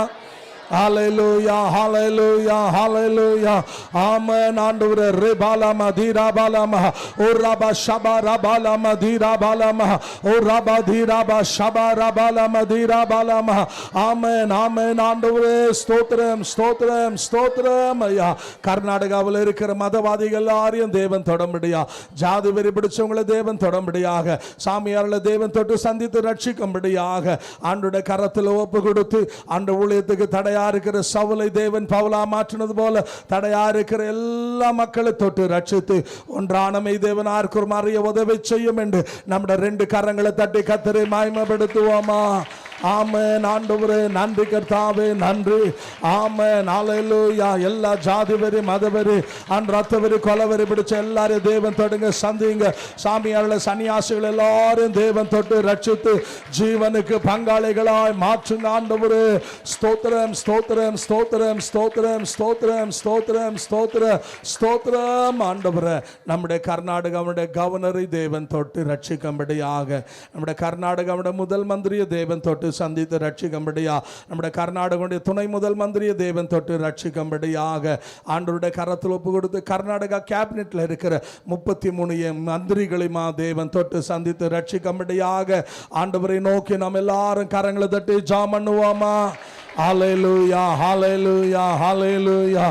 ஹalleluya ஹalleluya ஹalleluya ஆமென் ஆண்டவரே ரெபாலமா தீராபாலமா ஓ ரபா ஷபா ரபாலமா தீராபாலமா ஓ ரபா தீராபா ஷபா ரபாலமா தீராபாலமா ஆமென் ஆமென் ஆண்டவரே ஸ்தோத்திரம் ஸ்தோத்திரம் ஸ்தோத்திரம் ஐயா கர்நாடகாவில் இருக்கிற மதவாதிகள் எல்லாரையும் தேவன் தொடம்படியா ஜாதி வெறி பிடிச்சவங்களை தேவன் தொடம்படியாக சாமியார்களை தேவன் தொட்டு சந்தித்து ரட்சிக்கும்படியாக ஆண்டவருடைய கரத்தில் ஒப்பு கொடுத்து ஆண்டு ஊழியத்துக்கு தடையா இருக்கிற சவுலை தேவன் பவுலா மாற்றினது போல தடையா இருக்கிற எல்லா மக்களை தொட்டு ரட்சித்து ஒன்றானமை தேவனார்க்கு மாறிய உதவி செய்யும் என்று நம்முடைய 2 கரங்களை தட்டி கர்த்தரை மகிமைப்படுத்துவோமா ஆமென் ஆண்டவரே நன்றி கர்த்தாவே நன்றி ஆமென் ஹalleluya எல்லா ஜாதி வெறி மத வெறி ரத்த வெறி கொலை வெறி பிடிச்ச எல்லாரையும் தேவன் தொடுங்க சந்திங்க சாமியார்களை சன்னியாசிகள் எல்லாரும் தேவன் தொட்டு ரட்சித்து ஜீவனுக்கு பங்காளிகளாய் மாற்றுங்க ஆண்டவரே ஸ்தோத்திரம் ஸ்தோத்திரம் ஸ்தோத்திரம் ஸ்தோத்திரம் ஸ்தோத்திரம் ஸ்தோத்திரம் ஸ்தோத்திரம் ஸ்தோத்திரம் ஆண்டவரே நம்முடைய கர்நாடகாவுடைய கவர்னரை தேவன் தொட்டு ரட்சிக்கும்படியாக நம்முடைய கர்நாடகாவுடைய முதல் மந்திரியை தேவன் தொட்டு சந்தித்து ரட்சிக்கும்படியா நம்முடைய கர்நாடகாவுடைய துணை முதல் மந்திரியை தேவன் தொட்டு ரட்சிக்கும்படியாக ஆண்டவருடைய கரத்தில் ஒப்பு கொடுத்து கர்நாடகா கேபினெட்ல இருக்கிற 33 மந்திரிகளையுமா தேவன் தொட்டு சந்தித்து ரட்சிக்கும்படியாக ஆண்டவரை நோக்கி நாம் எல்லாரும் கரங்களை தட்டி ஜெபம் பண்ணுவோமா ஹalleluya ஹalleluya ஹalleluya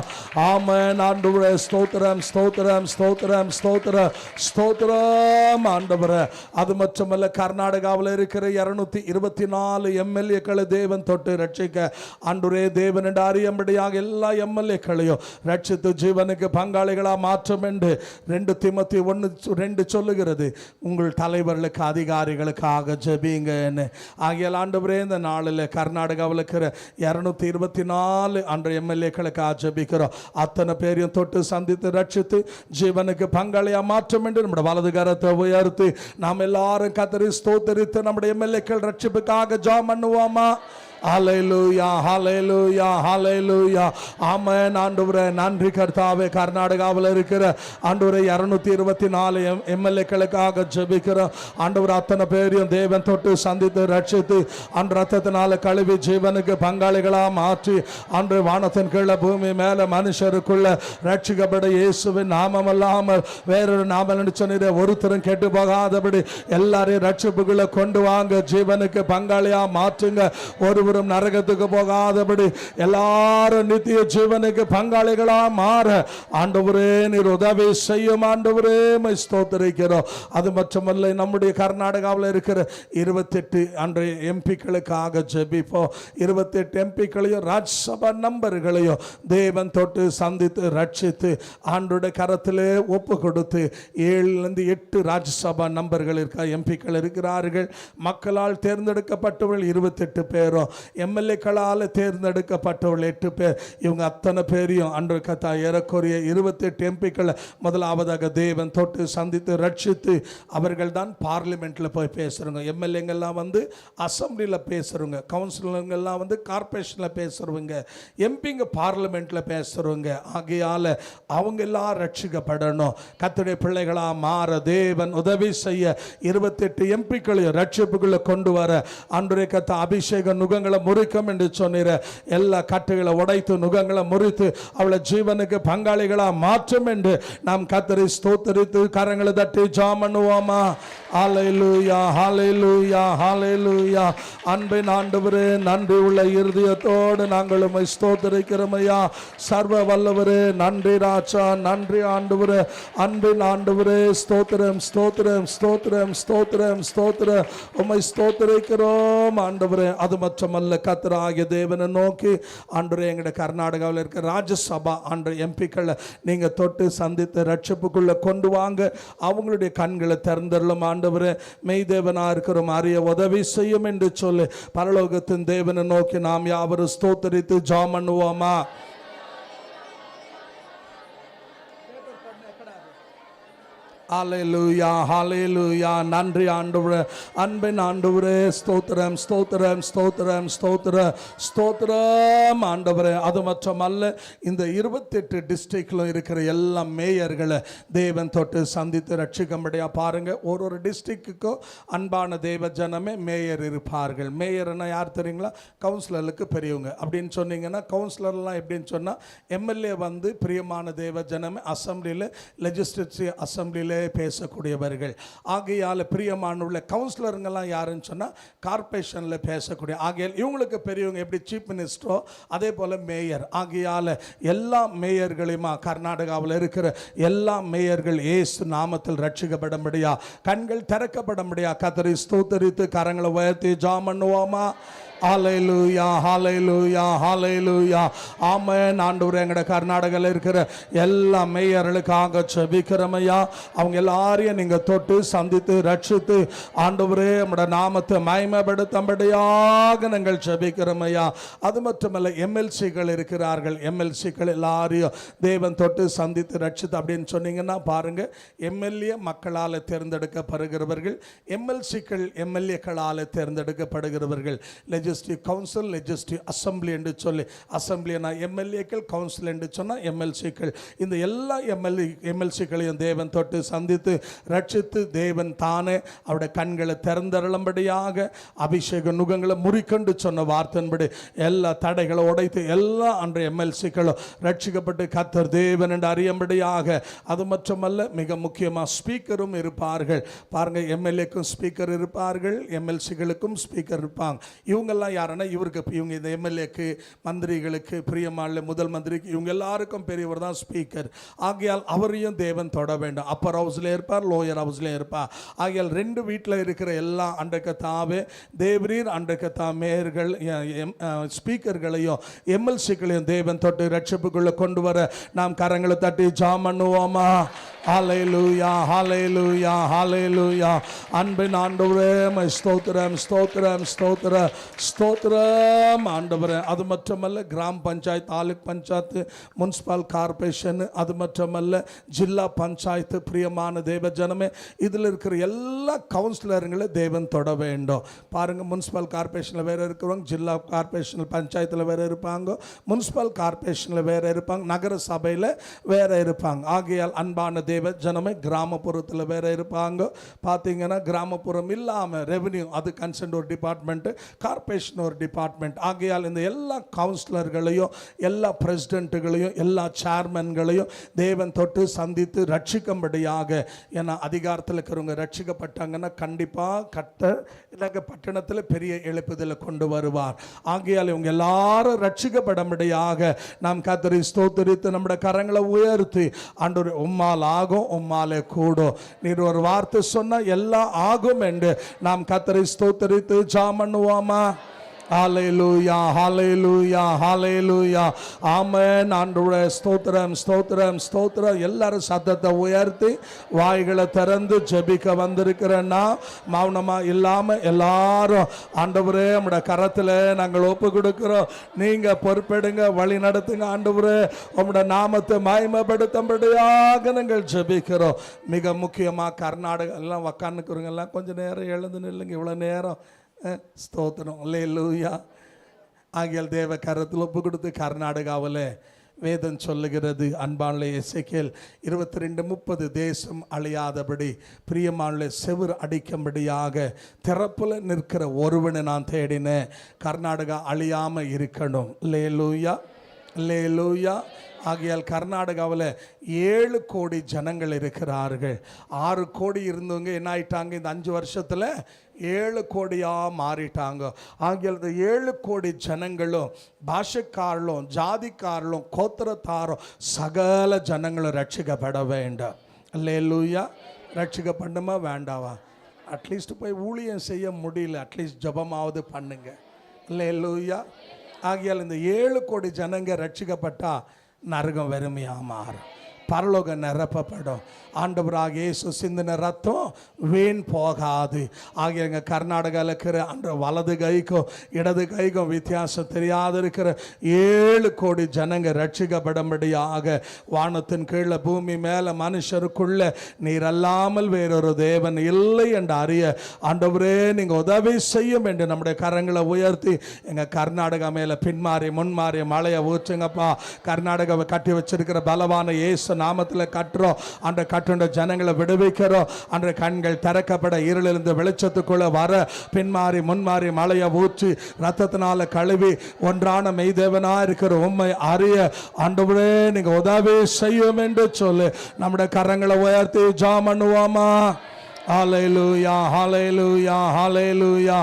ஆமென் ஆண்டவரே ஸ்தோத்திரம் ஸ்தோத்திரம் ஸ்தோத்திரம் ஸ்தோத்திரம் ஸ்தோத்திரம் ஆண்டவரே அது மட்டுமல்ல கர்நாடகாவில் இருக்கிற 224 எம்எல்ஏக்களை தேவன் தொட்டு ரட்சிக்க ஆண்டவரே தேவன் என்று அறியும்படியாக எல்லா எம்எல்ஏக்களையும் ரட்சித்து ஜீவனுக்கு பங்காளிகளா மாற்றும் என்று 2 தீமோத்தேயு 1:2 சொல்லுகிறது உங்கள் தலைவர்களுக்கு அதிகாரிகளுக்காக ஜெபிங்கன்னு ஆகிய ஆண்டவரே இந்த நாளில் கர்நாடகாவில் இருக்கிற 224 அன்றைய எம்எல்ஏக்களுக்கு ஜெபிக்கிறோம் அத்தனை பேரையும் தொட்டு சந்தித்து ரட்சித்து ஜீவனுக்கு பங்காளியா மாற்றம் என்று நம்முடைய வலது கரத்தை உயர்த்தி நாம் எல்லாரும் கர்த்தரை ஸ்தோத்திரித்து நம்முடைய எம்எல்ஏக்கள் ரட்சிப்புக்காக ஜெபம் பண்ணுவோமா ஹalleluya ஹalleluya ஹalleluya ஆமென் ஆண்டவரே நன்றி கர்த்தாவே கர்நாடகாவில் இருக்கிற ஆண்டவரே 224 எம்எல்ஏக்களுக்காக ஜெபிக்கிறோம் ஆண்டவரே அத்தனை பேரையும் தேவன் தொட்டு சந்தித்து ரட்சித்து அன்று ரத்தத்தினால கழுவி ஜீவனுக்கு பங்காளிகளா மாற்றி அன்று வானத்தின் கீழே பூமி மேல மனுஷருக்குள்ள ரட்சிக்கப்பட இயேசுவின் நாமம் அல்லாமல் வேறொரு நாமம் சொன்னீரே ஒருத்தரும் கெட்டு போகாதபடி எல்லாரையும் ரட்சிப்புகளை கொண்டு வாங்க ஜீவனுக்கு பங்காளியா மாற்றுங்க ஒரு நரகத்துக்கு போகாதபடி எல்லாரும் நித்திய ஜீவனுக்கு பங்காளிகளா மாற ஆண்டவரே நீர் உதவி செய்யும் ஆண்டவரே ஸ்தோத்திரிக்கிறோம் அது மட்டுமல்ல நம்முடைய கர்நாடகாவில் இருக்கிற 28 அன்றைய எம்பிக்களுக்காக ஜெபிப்போம் 28 எம்பிக்களையும் ராஜ்யசபா நம்பர்களையும் தேவன் தொட்டு சந்தித்து ரட்சித்து ஆண்டுடைய கரத்திலே ஒப்பு கொடுத்து 7-8 ராஜ்யசபா நம்பர்கள் எம்பிக்கள் இருக்கிறார்கள் மக்களால் தேர்ந்தெடுக்கப்பட்டவர்கள் 28 பேரும் எம்எல்ஏக்களால் தேர்ந்தெடுக்கப்பட்டவர்கள் 8 பேர் இவங்க அத்தனை பேரையும் அன்று கத்தா ஏறக்குறைய 28 எம்பிக்களை முதலாவதாக தேவன் தொட்டு சந்தித்து ரட்சித்து அவர்கள் தான் பார்லிமெண்ட்டில் போய் பேசுகிறவங்க எம்எல்ஏங்கெல்லாம் வந்து அசம்பிளியில் பேசுகிறவங்க கவுன்சிலருங்கெல்லாம் வந்து கார்பரேஷனில் பேசுகிறவங்க எம்பிங்க பார்லிமெண்ட்டில் பேசுகிறவங்க ஆகையால் அவங்க எல்லாம் ரட்சிக்கப்படணும் கர்த்தருடைய பிள்ளைகளாக மாற தேவன் உதவி செய்ய 28 எம்பிக்களையும் ரட்சிப்புகளை கொண்டு வர அன்றைய கத்தா அபிஷேக நுகங்களை முறிக்கும் என்று சொன்னீர எல்லா கட்டுகளை உடைத்து நுகங்களை முறித்து அவளை ஜீவனுக்கு பங்காளிகளா மாற்றும் என்று நாம் கர்த்தரை ஸ்தோத்திரித்து கரங்களை தட்டி ஜெபம் பண்ணுவோமா ஹalleluya ஹalleluya ஹalleluya அன்பின் ஆண்டவரே நன்றி உள்ள இருதயத்தோடு நாங்கள் உம்மை ஸ்தோத்திரிக்கிறோம் ஐயா சர்வ வல்லவரே நன்றி ராஜா நன்றி ஆண்டவரே அன்பின் ஆண்டவரே ஸ்தோத்திரம் ஸ்தோத்திரம் ஸ்தோத்திரம் ஸ்தோத்திரம் ஸ்தோத்திரம் உம்மை ஸ்தோத்திரிக்கிறோம் ஆண்டவரே அது மட்டுமல்ல கர்த்தராகிய தேவனை நோக்கி ஆண்டவரே எங்களுடைய கர்நாடகாவில் இருக்க ராஜ்யசபா ஆண்டு எம்பிக்களை நீங்க தொட்டு சந்தித்து ரட்சிப்புக்குள்ள கொண்டு வாங்க அவங்களுடைய கண்களை திறந்தருளும் ஆண்டவரே மெய் தேவனா இருக்கிறோம் அறிய உதவி செய்யும் என்று சொல்லி பரலோகத்தின் தேவனை நோக்கி நாம் யாவரும் ஸ்தோத்திரித்து ஜெபம் பண்ணுவோமா ஹalleluya ஹalleluya. நன்றி ஆண்டவரே, அன்பின் ஆண்டவரே, ஸ்தோத்திரம் ஸ்தோத்திரம் ஸ்தோத்திரம் ஸ்தோத்திரம் ஸ்தோத்திரம் ஆண்டவரே. அது மட்டுமல்ல, இந்த 28 டிஸ்ட்ரிக்ட்ல இருக்கிற எல்லா மேயர்களை தேவன் தொட்டு சந்தித்து ரட்சிக்கும்படியா பாருங்க. ஒரு டிஸ்ட்ரிக்ட்டுக்கும் அன்பான தேவ ஜனமே மேயர் இருப்பார்கள். மேயர்னா யார் தெரியுங்களா? கவுன்சிலருக்கு பெரியவங்க. அப்படின்னு சொன்னீங்கன்னா கவுன்சிலர்லாம் எப்படின்னு சொன்னால் எம்எல்ஏ வந்து பிரியமான தேவ ஜனமே அசம்பிளியில் லெஜிஸ்லேட்டிவ் அசம்பிளியில் பேசக்கூடியவர்கள். ஆகையால் பிரியமானுள்ள கவுன்சிலருங்கெல்லாம் யாருன்னு சொன்னால் கார்பரேஷனில் பேசக்கூடிய. ஆகையால் இவங்களுக்கு பெரியவங்க எப்படி சீஃப் மினிஸ்டரோ அதே போல் மேயர். ஆகையால் எல்லா மேயர்களையுமா கர்நாடகாவில் இருக்கிற எல்லா மேயர்கள் இயேசு நாமத்தில் ரட்சிக்கப்பட கண்கள் திறக்கப்பட கர்த்தரை ஸ்தோத்தரித்து கரங்களை உயர்த்தி ஜெபம் பண்ணுவோமா? ஹalleluya ஹalleluya ஹalleluya. ஆமென். ஆண்டவரே, எங்கட கர்நாடகாவில் இருக்கிற எல்லா மேயர்களுக்காக ஜெபிக்கிறோமையா. அவங்க எல்லாரையும் நீங்க தொட்டு சந்தித்து ரட்சித்து ஆண்டவரே நம்முடைய நாமத்தை மகிமைப்படுத்தும்படியாக நாங்கள் ஜெபிக்கிறோமையா. அது மட்டுமல்ல, எம்எல்சிகள் இருக்கிறார்கள். எம்எல்சிகள் எல்லாரையும் தேவன் தொட்டு சந்தித்து ரட்சித்து அப்படின்னு சொன்னீங்கன்னா பாருங்க, எம்எல்ஏ மக்களால் தேர்ந்தெடுக்கப்படுகிறவர்கள், எம்எல்சிகள் எம்எல்ஏக்களால் தேர்ந்தெடுக்கப்படுகிறவர்கள். லெஜிஸ்லேட்டிவ் கவுன்சில், லெஜிஸ்லேட்டிவ் அசம்பிளி என்று சொல்லி, அசம்பிளினா எம்எல்ஏக்கள், கவுன்சில் என்று சொன்னால் எம்எல்சிக்கள். இந்த எல்லா எம்எல்சிகளையும் தேவன் தொட்டு சந்தித்து ரட்சித்து தேவன் தானே அவருடைய கண்களை திறந்தருளும்படியாக அபிஷேக நுகங்களை முறிக்கொண்டு சொன்ன வார்த்தையின்படி எல்லா தடைகளை உடைத்து எல்லா அன்றைய எம்எல்சிக்களும் ரட்சிக்கப்பட்டு கர்த்தர் தேவன் என்று அறியும்படியாக. அது மட்டுமல்ல, மிக முக்கியமாக ஸ்பீக்கரும் இருப்பார்கள். பாருங்க, எம்எல்ஏக்கும் ஸ்பீக்கர் இருப்பார்கள், எம்எல்சிகளுக்கும் ஸ்பீக்கர் இருப்பாங்க. இவங்கெல்லாம் யாருன்னா இவங்க இந்த எம்எல்ஏக்கு, மந்திரிகளுக்கு, பிரியமான முதல் மந்திரிக்கு, இவங்க எல்லாருக்கும் பெரியவர் தான் ஸ்பீக்கர். ஆகையால் அவரையும் தேவன் தொட வேண்டும். அப்பர் ஹவுஸ்ல இருப்பார், லோயர் ஹவுஸ்ல இருப்பார். ஆகையால் 2 வீட்டில் இருக்கிற எல்லா அன்றைக்கு தாவே தேவரீர் அன்றைக்கு மேயர்கள் ஸ்பீக்கர்களையும் எம்எல்சிகளையும் தேவன் தொட்டு ரட்சிப்புக்குள்ள கொண்டு வர நாம் கரங்களை தட்டி ஜெபம் பண்ணுவோமா? ஹalleluya ஹalleluya ஹalleluya. அன்பின் ஆண்டவரே, ஸ்தோத்திரம் ஸ்தோத்திரம் ஸ்தோத்திரம் ஸ்தோத்திரம் ஆண்டவரே. அது மட்டுமல்ல, கிராம பஞ்சாயத்து, தாலுக் பஞ்சாயத்து, முனிசிபல் கார்பரேஷன், அது மட்டுமல்ல ஜில்லா பஞ்சாயத்து. பிரியமான தேவ ஜனமே, இதில் இருக்கிற எல்லா கவுன்சிலருங்களை தேவன் தொட வேண்டும். பாருங்க, முனிசிபல் கார்பரேஷனில் வேற இருக்கிறவங்க, ஜில்லா கார்பரேஷன் பஞ்சாயத்தில் வேற இருப்பாங்க, முனிசிபல் கார்பரேஷனில் வேற இருப்பாங்க, நகர சபையில் வேற இருப்பாங்க. ஆகையால் அன்பான தேவ ஜனமே, கிராமப்புறத்தில் வேற இருப்பாங்க. பார்த்தீங்கன்னா கிராமப்புறம் இல்லாமல் ரெவென்யூ, அது கன்சர்ன் ஒரு டிபார்ட்மெண்ட், கார்பரேஷன் ஒரு டிபார்ட்மெண்ட். ஆகையால் இந்த எல்லா கவுன்சிலர்களையும், எல்லா பிரசிடென்ட்டுகளையும், எல்லா சேர்மன்களையும் தேவன் தொட்டு சந்தித்து ரட்சிக்கும்படியாக. ஏன்னா அதிகாரத்தில் இருக்கிறவங்க ரட்சிக்கப்பட்டாங்கன்னா கண்டிப்பாக பட்டணத்தில் பெரிய எழுப்புதலை கொண்டு வருவார். ஆகையால் இவங்க எல்லாரும் ரட்சிக்கப்படும்படியாக நாம் கர்த்தரை ஸ்தோத்திரித்து நம்முடைய கரங்களை உயர்த்தி ஆண்டவரே, உம்மால் ஆகும், உம்மாலே கூடும். நீர் ஒரு வார்த்தை சொன்ன எல்லாம் ஆகும் என்று நாம் கர்த்தரை ஸ்தோத்திரித்து ஜெபம் பண்ணுவோமா? ஹalleluya ஹalleluya ஹalleluya. ஆமென். ஆண்டவரே, ஸ்தோத்திரம் ஸ்தோத்திரம் ஸ்தோத்திரம். எல்லாரும் சத்தத்தை உயர்த்தி வாய்களை திறந்து ஜெபிக்க வந்திருக்கிறேன்னா மௌனமா இல்லாம எல்லாரும் ஆண்டவரே நம்முடைய கரத்தில் நாங்கள் ஒப்பு கொடுக்கிறோம். நீங்க பொறுப்பெடுங்க, வழி நடத்துங்க. ஆண்டவரே, உம்முடைய நாமத்தை மகிமைப்படுத்தும்படியாக நாங்கள் ஜெபிக்கிறோம். மிக முக்கியமாக கர்நாடகா எல்லாம் உக்காந்துக்கிறவங்க எல்லாம் கொஞ்சம் நேரம் எழுந்து நில்லுங்க. இவ்வளோ நேரம் ஸ்தோத்திரம், அல்லேலூயா. ஆகியால் தேவ கரத்தில் ஒப்பு கொடுத்து கர்நாடகாவில் வேதம் சொல்லுகிறது, அன்பான எசேக்கியேல் 22:30, தேசம் அழியாதபடி பிரியமான செவுறு அடிக்கும்படியாக திறப்புல நிற்கிற ஒருவனை நான் தேடினேன். கர்நாடகா அழியாமல் இருக்கணும். அல்லேலூயா அல்லேலூயா. ஆகையால் கர்நாடகாவில் 7 கோடி ஜனங்கள் இருக்கிறார்கள். 6 கோடி இருந்தவங்க என்ன ஆயிட்டாங்க? இந்த 5 வருஷத்தில் 7 கோடியாக மாறிட்டாங்க. ஆகியால் இந்த 7 கோடி ஜனங்களும் பாஷக்காரலும் ஜாதிக்காரலும் கோத்திரத்தாரும் சகல ஜனங்களும் ரட்சிக்கப்பட வேண்டும். அல்லேலூயா. ரட்சிக்கப்படணுமா வேண்டாவா? அட்லீஸ்ட் போய் ஊழியம் செய்ய முடியல, அட்லீஸ்ட் ஜபமாவது பண்ணுங்க. அல்லேலூயா. ஆகையால் இந்த 7 கோடி ஜனங்க ரட்சிக்கப்பட்டா நரகம் வெறுமையாக மாறும். பரலோகம் நிரப்பப்படும். ஆண்டவராக இயேசு சிந்தின ரத்தம் வீண் போகாது. ஆகிய எங்கள் கர்நாடகாவில் இருக்கிற அந்த வலது கைக்கும் இடது கைக்கும் வித்தியாசம் தெரியாத இருக்கிற 7 கோடி ஜனங்க ரட்சிக்கப்படும்படியாக வானத்தின் கீழே பூமி மேலே மனுஷருக்குள்ள நீர் அல்லாமல் வேறொரு தேவன் இல்லை என்று அறிய ஆண்டவரே நீங்கள் உதவி செய்யும் என்று நம்முடைய கரங்களை உயர்த்தி எங்கள் கர்நாடகா மேலே பின்மாறி முன்மாறி மழையை ஊற்றுங்கப்பா. கர்நாடகாவை கட்டி வச்சிருக்கிற பலவான இயேசு நாமத்தில் கட்டுறோம். அந்த கட்டுண்ட ஜனங்களை விடுவிக்கிறோம். அன்று கண்கள் திறக்கப்பட இருளிலிருந்து வெளிச்சத்துக்குள்ள வர பின்மாறி முன்மாறி மழையை ஊற்றி ரத்தத்தினால கழுவி ஒன்றான மெய்தேவனா இருக்கிற உண்மை அறிய ஆண்டவரே நீங்க உதவி செய்யும் என்று சொல்லு நம்முடைய கரங்களை உயர்த்தி ஜெபம் பண்ணுவோமா? ஹல்லேலூயா ஹல்லேலூயா ஹல்லேலூயா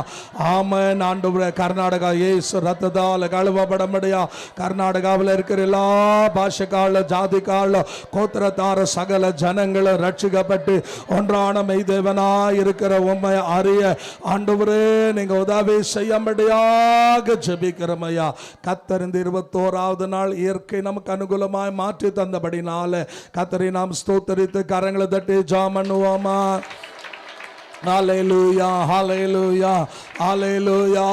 ஆமென். ஆண்டவரே கர்நாடகா இயேசு ரத்தத்தால் கழுவப்படமுடியா. கர்நாடகாவில் இருக்கிற எல்லா பாஷைக்கால ஜாதிக்கால கோத்திரத்தார சகல ஜனங்களும் ரட்சிக்கப்பட்டு ஒன்றான மெய்தேவனா இருக்கிற உண்மை அறிய ஆண்டவரே நீங்க உதவி செய்யும்படியாக ஜெபிக்கிறோமையா. கத்தறிந்து 21வது நாள் இயற்கை நமக்கு அனுகூலமாய் மாற்றி தந்தபடினால கத்தரை நாம் ஸ்தோத்தரித்து கரங்களை தட்டி ஜெபம் பண்ணுவோமா? ஹல்லேலூயா ஹல்லேலூயா ஹல்லேலூயா.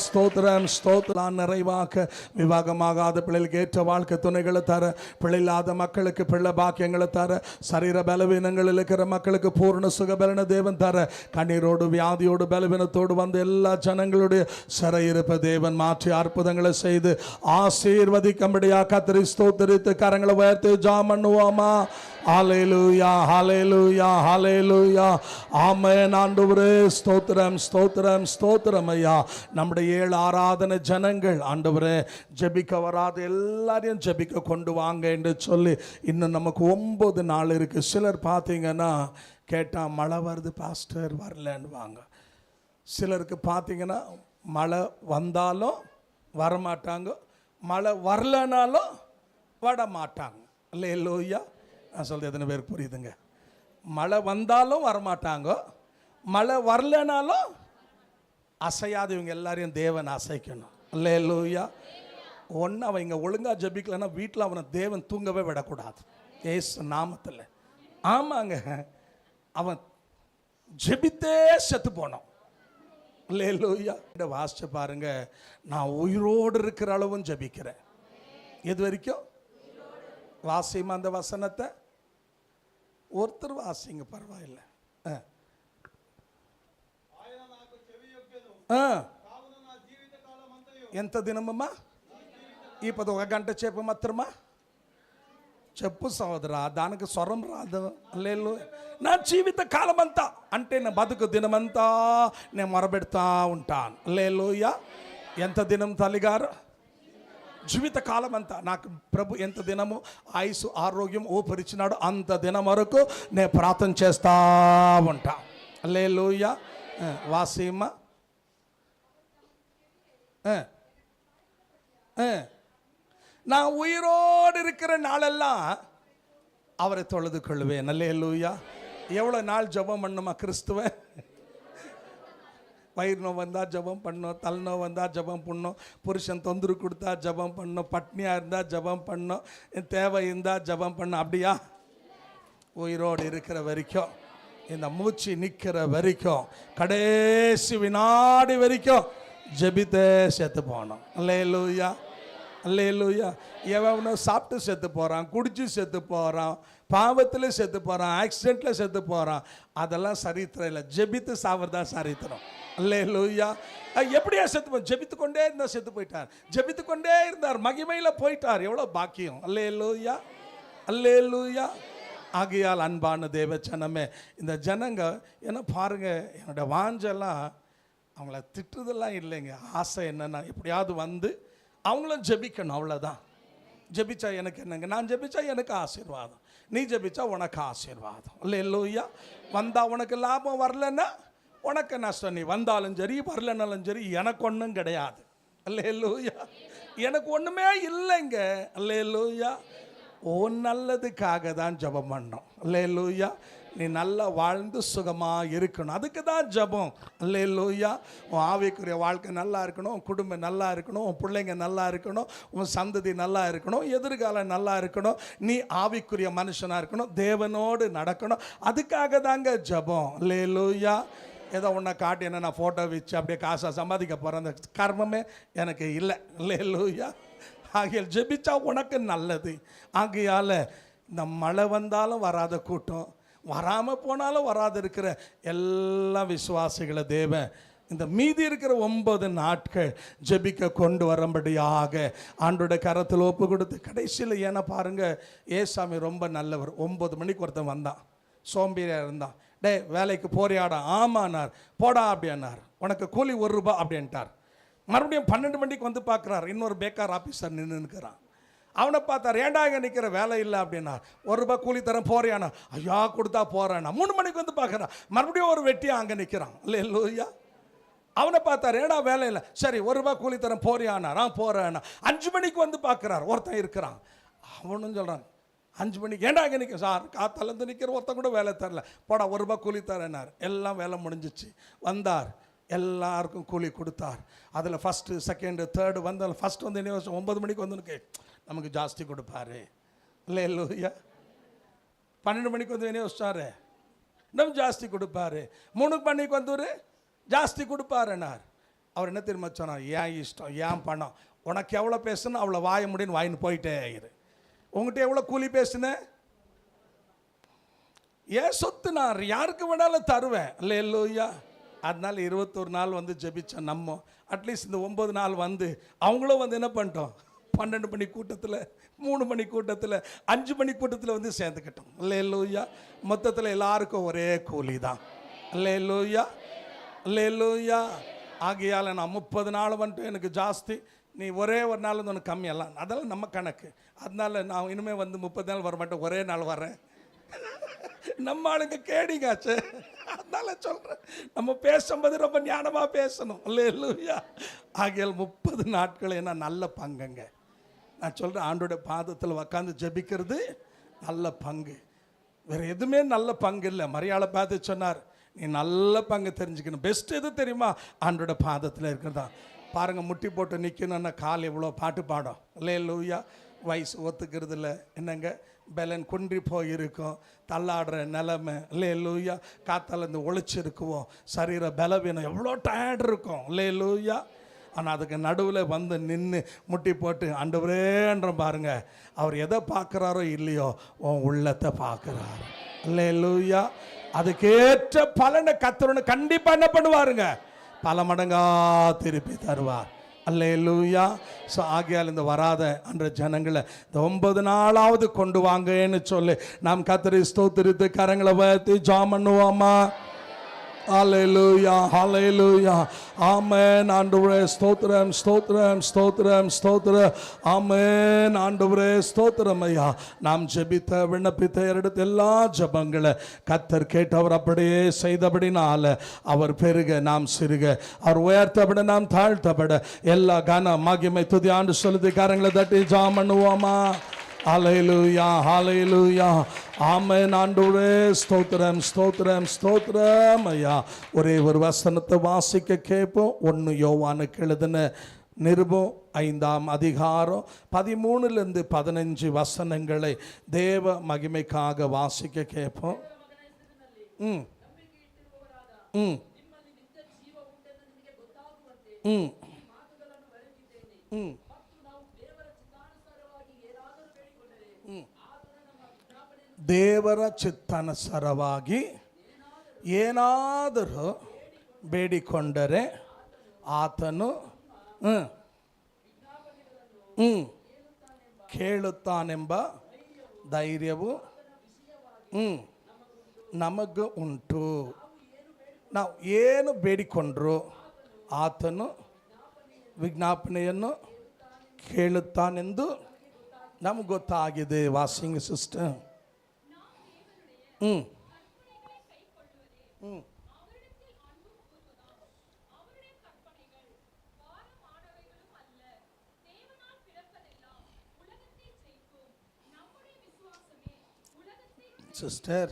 ஸ்தோத்திரம் ஸ்தோத்திரம். நிறைவாக்க விவாகமாகாத பிள்ளைகளுக்கு ஏற்ற வாழ்க்கை துணைகளை தர, பிள்ளை இல்லாத மக்களுக்கு பிள்ளை பாக்கியங்களை தர, சரீர பலவீனங்கள் இருக்கிற மக்களுக்கு பூர்ண சுகபலன தேவன் தர, கண்ணீரோடு வியாதியோடு பலவீனத்தோடு வந்த எல்லா ஜனங்களுடைய சிறையிருப்ப தேவன் மாற்றி அற்புதங்களை செய்து ஆசீர்வதிக்கும்படியா கர்த்தரை ஸ்தோத்திரித்து கரங்களை உயர்த்தி ஜெபம் பண்ணுவோமா? ஹல்லேலூயா ஹல்லேலூயா ஹல்லேலூயா ஆமென். ஆண்டவரே ஸ்தோத்திரம் ஸ்தோத்திரம் ஸ்தோத்திரம் ஐயா. நம்முடைய 7 ஆராதனை ஜனங்கள் ஆண்டவரே ஜெபிக்க வராத எல்லாரையும் ஜெபிக்க கொண்டு வாங்க என்று சொல்லி இன்னும் நமக்கு 9 நாள் இருக்கு. சிலர் பார்த்தீங்கன்னா கேட்டால் மழை வருது பாஸ்டர் வரலன்னு வாங்க. சிலருக்கு பார்த்தீங்கன்னா மழை வந்தாலும் வரமாட்டாங்க, மழை வரலனாலும் வர மாட்டாங்க. அல்லேலூயா. நான் சொல்றது எத்தனை பேருக்கு புரியுதுங்க? மழை வந்தாலும் வரமாட்டாங்க, மழை வரலனாலும் அசையாது. இவங்க எல்லாரையும் தேவன் அசைக்கணும். அல்லேலூயா. ஒன்று அவன் இங்கே ஒழுங்காக ஜெபிக்கலன்னா வீட்டில் அவனை தேவன் தூங்கவே விடக்கூடாது ஏசு நாமத்தில். ஆமாங்க, அவன் ஜெபித்தே செத்து போனோம். அல்லேலூயா. வாசிச்சு பாருங்க, நான் உயிரோடு இருக்கிற அளவும் ஜெபிக்கிறேன். எது வரைக்கும்? வாசிமா அந்த வசனத்தை ஒருத்தர் வாசிங்க பரவாயில்லை. ఎంత దినమమ్మా? ఈ 1 గంట చెప్పు మాత్రమా చెప్పు సోదరా, దానికి స్వరం రాదు. లేదు, నా జీవిత కాలం అంతా అంటే నా బతుకు దినమంతా నేను మొరబెడతా ఉంటాను. లేలుయా. ఎంత దినం తల్లిగారు? జీవిత కాలం అంతా నాకు ప్రభు ఎంత దినము ఆయుసు ఆరోగ్యం ఓపరిచినాడు అంత దినం వరకు నేను ప్రార్థన చేస్తా ఉంటా. హల్లెలూయా. వాసీమ நான் உயிரோடு இருக்கிற நாளெல்லாம் அவரை தொழுது கொள்வேன். அல்லேலூயா. எவ்வளோ நாள் ஜெபம் பண்ணுமா கிறிஸ்துவ? வயிறு நோய் வந்தால் ஜெபம் பண்ணோம், தலை நோய் வந்தால் ஜெபம் பண்ணோம், புருஷன் தொந்தரவு கொடுத்தா ஜெபம் பண்ணோம், பட்னியாக இருந்தால் ஜெபம் பண்ணோம், தேவை இருந்தால் ஜெபம் பண்ணோம். அப்படியா? உயிரோடு இருக்கிற வரைக்கும், இந்த மூச்சு நிற்கிற வரைக்கும், கடைசி வினாடி வரைக்கும் ஜெபித்தே செத்து போனோம். அல்லேலூயா அல்லேலூயா. எவனோ சாப்பிட்டு செத்து போகிறான், குடிச்சு செத்து போகிறான், பாவத்தில் செத்து போகிறான், ஆக்சிடெண்ட்டில் செத்து போகிறான். அதெல்லாம் சரித்திரம் இல்லை. ஜெபித்து சாவறதா சரித்திரம். அல்லேலூயா. எப்படியா செத்து போ? ஜெபித்து கொண்டே இருந்தால் செத்து போயிட்டார், ஜெபித்து கொண்டே இருந்தார், மகிமையில் போயிட்டார். எவ்வளோ பாக்கியம். அல்லேலூயா அல்லேலூயா. ஆகையால் அன்பான தேவ ஜனமே, இந்த ஜனங்க என்ன பாருங்க, என்னோட வாஞ்செல்லாம் அவங்கள திட்டுறதெல்லாம் இல்லைங்க. ஆசை என்னன்னா எப்படியாவது வந்து அவங்களும் ஜெபிக்கணும், அவ்வளோதான். ஜெபிச்சா எனக்கு என்னங்க? நான் ஜெபிச்சா எனக்கு ஆசீர்வாதம், நீ ஜெபிச்சா உனக்கு ஆசீர்வாதம். அல்லேலூயா. வந்தால் உனக்கு லாபம், வரலன்னா உனக்கு நஷ்டம். நீ வந்தாலும் சரி வரலனாலும் சரி எனக்கு ஒன்றும் கிடையாது. அல்லேலூயா. எனக்கு ஒன்றுமே இல்லைங்க. அல்லேலூயா. ஓ நல்லதுக்காக தான் ஜெபம் பண்ணோம். அல்லேலூயா. நீ நல்லா வாழ்ந்து சுகமாக இருக்கணும். அதுக்கு தான் ஜெபம். அல்லேலூயா. உன் ஆவிக்குரிய வாழ்க்கை நல்லா இருக்கணும், உன் குடும்பம் நல்லா இருக்கணும், உன் பிள்ளைங்க நல்லா இருக்கணும், உன் சந்ததி நல்லா இருக்கணும், எதிர்காலம் நல்லா இருக்கணும், நீ ஆவிக்குரிய மனுஷனாக இருக்கணும், தேவனோடு நடக்கணும். அதுக்காக தாங்க ஜெபம். அல்லேலூயா. ஏதோ ஒன்றை காட்டி என்ன நான் ஃபோட்டோ வச்சு அப்படியே காசாக சம்பாதிக்க போகிறேன், அந்த கர்மமே எனக்கு இல்லை. அல்லேலூயா. ஆகையால் ஜெபிச்சா உனக்கு நல்லது. ஆகையால் இந்த மழை வந்தாலும் வராத கூட்டம், வராமல் போனாலும் வராது இருக்கிற எல்லா விசுவாசிகளை தேவன் இந்த மீதி இருக்கிற 9 நாட்கள் ஜெபிக்க கொண்டு வரும்படியாக ஆண்டோட கரத்தில் ஒப்பு கொடுத்து கடைசியில், ஏன்னா பாருங்கள், ஏசாமி ரொம்ப நல்லவர். 9 மணிக்கு ஒருத்தன் வந்தான், சோம்பேறியாக இருந்தான். டே வேலைக்கு போறியாடா? ஆமானார். போடா அப்படின்னார். உனக்கு கூலி ₹1 அப்படின்ட்டார். மறுபடியும் 12 மணிக்கு வந்து பார்க்குறார், இன்னொரு பேக்கார் ஆஃபீஸர் நின்றுக்கிறான். அவனை பார்த்தார், ஏண்டா இங்கே நிற்கிற, வேலை இல்லை அப்படின்னா. ₹1 கூலி தரேன் போறியானா? ஐயா கொடுத்தா போகிறேன்னா. 3 மணிக்கு வந்து பார்க்குறான், மறுபடியும் ஒரு வெட்டியாக அங்கே நிற்கிறான். அல்லேலூயா. அவனை பார்த்தார், ஏடா வேலை இல்லை, சரி ₹1 கூலி தரேன் போறியானா? போகிறேன்னா. 5 மணிக்கு வந்து பார்க்குறார், ஒருத்தன் இருக்கிறான். அவனும் சொல்கிறான், 5 மணிக்கு ஏண்டா இங்கே நிற்க? சார் காத்தாலேருந்து நிற்கிற, ஒருத்தன் கூட வேலை தரல, போடா ₹1 கூலி தரேன்னார். எல்லாம் வேலை முடிஞ்சிச்சு. வந்தார், எல்லாருக்கும் கூலி கொடுத்தார். அதில் ஃபஸ்ட்டு செகண்டு தேர்டு வந்தால் ஃபஸ்ட் வந்து என்ன 9 மணிக்கு வந்து நமக்கு ஜாஸ்தி கொடுப்பாரு. அல்லேலூயா. 12 மணிக்கு வந்து என்ன யோசிச்சாரு, இன்னும் ஜாஸ்தி கொடுப்பாரு. 3 மணிக்கு வந்து ஜாஸ்தி கொடுப்பாருன்னார். அவர் என்ன தெரியுமா சொன்னார், ஏன் இஷ்டம், ஏன் பணம், உனக்கு எவ்வளோ பேசுன்னு அவ்வளோ வாய முடின்னு வாயின்னு போயிட்டே ஆயிரு. உங்கள்கிட்ட எவ்வளோ கூலி பேசுனேன், ஏன் சொத்து நான் யாருக்கு வேணாலும் தருவேன். அல்லேலூயா. அதனால 21 நாள் வந்து ஜெபிச்சோம். நம்ம அட்லீஸ்ட் இந்த 9 நாள் வந்து அவங்களும் வந்து என்ன பண்ணிட்டோம், 12 மணி கூட்டத்தில், 3 மணி கூட்டத்தில், 5 மணி கூட்டத்தில் வந்து சேர்ந்துக்கிட்டோம். அல்லேலூயா. மொத்தத்தில் எல்லாருக்கும் ஒரே கூலி தான். அல்லேலூயா. அல்லேலூயா. ஆகையால் நான் 30 நாள் வந்துட்டு எனக்கு ஜாஸ்தி, நீ ஒரே ஒரு நாள் வந்து உனக்கு கம்மியெல்லாம், அதெல்லாம் நம்ம கணக்கு. அதனால நான் இனிமேல் வந்து 30 நாள் வர மாட்டேன், ஒரே நாள் வரேன். நம்ம ஆளுங்க கேடிங்காச்சு. அதனால சொல்கிறேன், நம்ம பேசும்போது ரொம்ப ஞானமாக பேசணும். அல்லேலூயா. ஆகையால் 30 நாட்கள் என்ன நல்ல பங்குங்க. நான் சொல்கிறேன், ஆண்டோட பாதத்தில் உட்காந்து ஜெபிக்கிறது நல்ல பங்கு. வேறு எதுவுமே நல்ல பங்கு இல்லை. மரியாதை பார்த்து சொன்னார், நீ நல்ல பங்கு தெரிஞ்சுக்கணும். பெஸ்ட் எது தெரியுமா, ஆண்டோட பாதத்தில் இருக்கிறதா. பாருங்கள், முட்டி போட்டு நிற்கணுன்னா கால் எவ்வளோ பாட்டு பாடும். அல்லேலூயா. வயசு ஒத்துக்கிறது இல்லை, என்னங்க பலன் குன்றி போயிருக்கும், தள்ளாடுற நிலைமை. அல்லேலூயா. காத்தாலேருந்து ஒழிச்சிருக்குவோம், சரீர பலவீனம், எவ்வளோ டயர்ட் இருக்கும். அல்லேலூயா. ஆனால் அதுக்கு நடுவில் வந்து நின்று முட்டி போட்டு ஆண்டவரேன்ற பாருங்க, அவர் எதை பார்க்குறாரோ இல்லையோ உன் உள்ளத்தை பார்க்குறாரு. அல்லேலூயா. அதுக்கேற்ற பலனை கர்த்தர் கண்டிப்பாக என்ன பண்ணுவாருங்க, பல மடங்கா திருப்பி தருவார். அல்லேலூயா. ஸோ ஆகையால் இந்த வராத அன்ற ஜனங்களை இந்த 9 நாளாவது கொண்டு வாங்கன்னு சொல்லி நாம் கர்த்தரை ஸ்தோத்திரித்து கரங்களை வைத்து ஜெபம் பண்ணுவோமா. ஹல்லேலூயா. ஹல்லேலூயா. ஆமென். ஆண்டவரே ஸ்தோத்திரம், ஸ்தோத்திரம், ஸ்தோத்திரம், ஸ்தோத்திரம். ஆமென். ஆண்டவரே ஸ்தோத்திரம் ஐயா. நாம் ஜெபித்த விண்ணப்பித்த எடுத்த எல்லா ஜெபங்களை கர்த்தர் கேட்டவர் அப்படியே செய்தபடினால அவர் பெருக நாம் சிறுக, அவர் உயர்த்தப்பட நாம் தாழ்த்தப்பட எல்லா கன மகிமை துதி ஆண்டு சொல்லுது. கரங்களை தட்டி ஜெபம் பண்ணுவோமா. ஹல்லேலூயா. ஹல்லேலூயா. ஆமென். ஆண்டவரே ஸ்தோத்திரம், ஸ்தோத்திரம், ஸ்தோத்திரம் ஐயா. ஒரே ஒரு வசனத்தை வாசிக்க கேட்போம். 1 யோவானுக்கு எழுதின நிருபம் 5ஆம் அதிகாரம் 13லிருந்து 15 வசனங்களை தேவ மகிமைக்காக வாசிக்க கேட்போம். ம் ம் ம் ம் ದೇವರ ಚಿತ್ತಾನುಸಾರವಾಗಿ ಏನಾದರೂ ಬೇಡಿಕೊಂಡರೆ ಆತನು ಕೇಳುತ್ತಾನೆಂಬ ಧೈರ್ಯವು ನಮಗೆ ಉಂಟು. ನಾವು ಏನು ಬೇಡಿಕೊಂಡ್ರು ಆತನು ವಿಜ್ಞಾಪನೆಯನ್ನು ಕೇಳುತ್ತಾನೆಂದು ನಮಗೆ ಗೊತ್ತಾಗಿದೆ. Washing sister. சிஸ்டர்,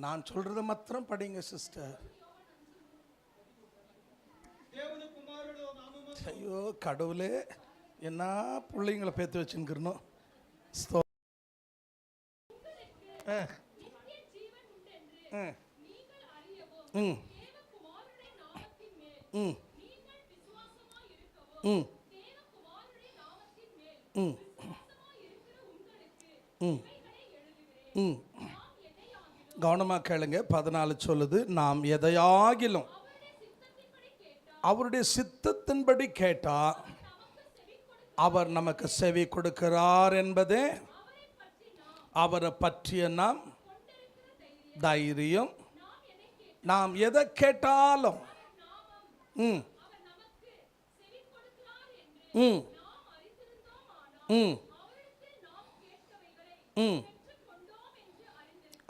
நான் சொல்றத மாத்திரம் படிங்க சிஸ்டர். ஐயோ கடவுளே, என்ன பிள்ளைங்களை பேத்து வச்சுருக்கணும். கவனமாக கேளுங்க. 14 சொல்லுது, நாம் எதையாகிலும் அவருடைய சித்தத்தின்படி கேட்டா அவர் நமக்கு செவி கொடுக்கிறார் என்பதே அவரை பற்றிய நாம் தைரியம். நாம் எதை கேட்டாலும்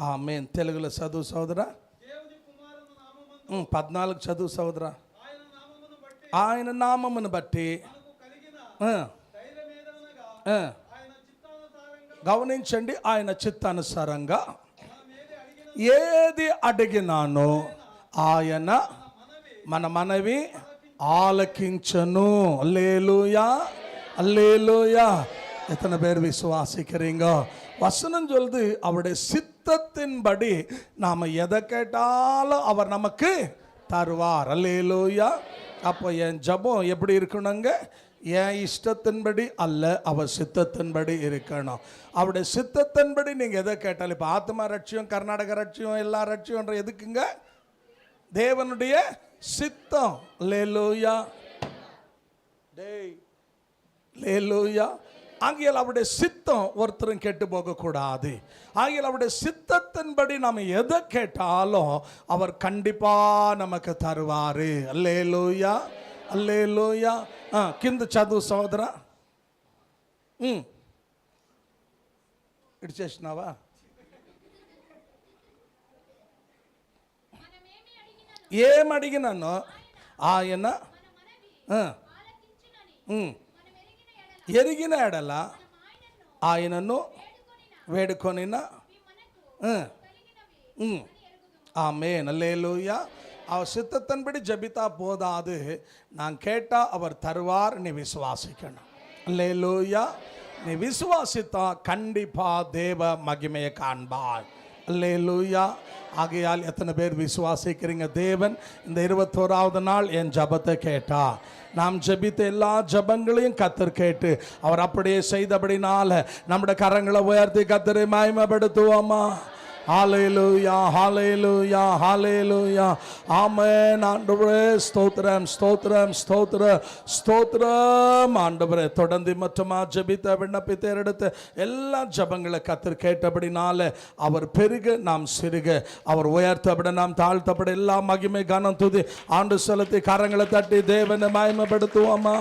ఆమేన్. తెలుగులో చదువు సోదరా. 14 చదువు సోదరా. ఆయన నామమును బట్టి గమనించండి, ఆయన చిత్తానుసారంగా ఏది అడిగినానో ఆయన మన మనవి ஆலக்கிஞ்சனு. அல்லேலூயா, அல்லேலூயா. எத்தனை பேர் விசுவாசிக்கிறீங்க? வசனம் சொல்லுது, அவருடைய சித்தத்தின்படி நாம் எதை கேட்டாலும் அவர் நமக்கு தருவார். அல்லேலூயா. அப்போ என் ஜபம் எப்படி இருக்கணுங்க? என் இஷ்டத்தின்படி அல்ல, அவர் சித்தத்தின்படி இருக்கணும். அவருடைய சித்தத்தின்படி நீங்கள் எதை கேட்டாலும், இப்போ ஆத்மா ரட்சியம், கர்நாடக ரட்சியம், எல்லா ரட்சியம்ன்ற எதுக்குங்க? தேவனுடைய சித்தம். அல்லேலூயா, டேய் அல்லேலூயா. ஆகியால் அவருடைய சித்தம் ஒருத்தரும் கெட்டு போகக்கூடாது. ஆகியால் அவருடைய சித்தத்தின்படி நாம் எதை கேட்டாலும் அவர் கண்டிப்பா நமக்கு தருவாரு. அல்லேலூயா, அல்லேலூயா. కింద చదువు సోదరా. ఇడిచేసినావా? ఏమడిగినానో ఆయన ఎరిగిన ఎడల ఆయనను వేడుకొనిన. ஆமென், அல்லேலூயா. அவர் சித்தத்தின்படி ஜபித்தா போதாது, நான் கேட்டா அவர் தருவார். நீ விசுவாசிக்கணும். அல்லேலூயா. நீ விசுவாசித்தா கண்டிப்பா தேவ மகிமையை காண்பாய். அல்லேலூயா. ஆகையால் எத்தனை பேர் விசுவாசிக்கிறீங்க? தேவன் இந்த 21வது நாள் என் ஜபத்தை கேட்டா, நாம் ஜபித்த எல்லா ஜபங்களையும் கர்த்தர் கேட்டு அவர் அப்படியே செய்தபடினால நம்முடைய கரங்களை உயர்த்தி கர்த்தரை மகிமைப்படுத்துவோமா? ஹல்லேலூயா, ஹல்லேலூயா, ஹல்லேலூயா. ஆமென். ஆண்டவரே ஸ்தோத்திரம், ஸ்தோத்திரம், ஸ்தோத்திரம், ஸ்தோத்திரம். ஆண்டவரே தொடர்ந்து மற்றமா ஜெபித்த விண்ணப்பித்த எடுத்த எல்லா ஜபங்களை கர்த்தர் கேட்டபடினால அவர் பெருக நாம் சிறுக, அவர் உயர்த்தப்பட நாம் தாழ்த்தப்பட எல்லா மகிமை கனம் துதி ஆண்டு செலுத்தி கரங்களை தட்டி தேவனை மகிமைப்படுத்துவோமா?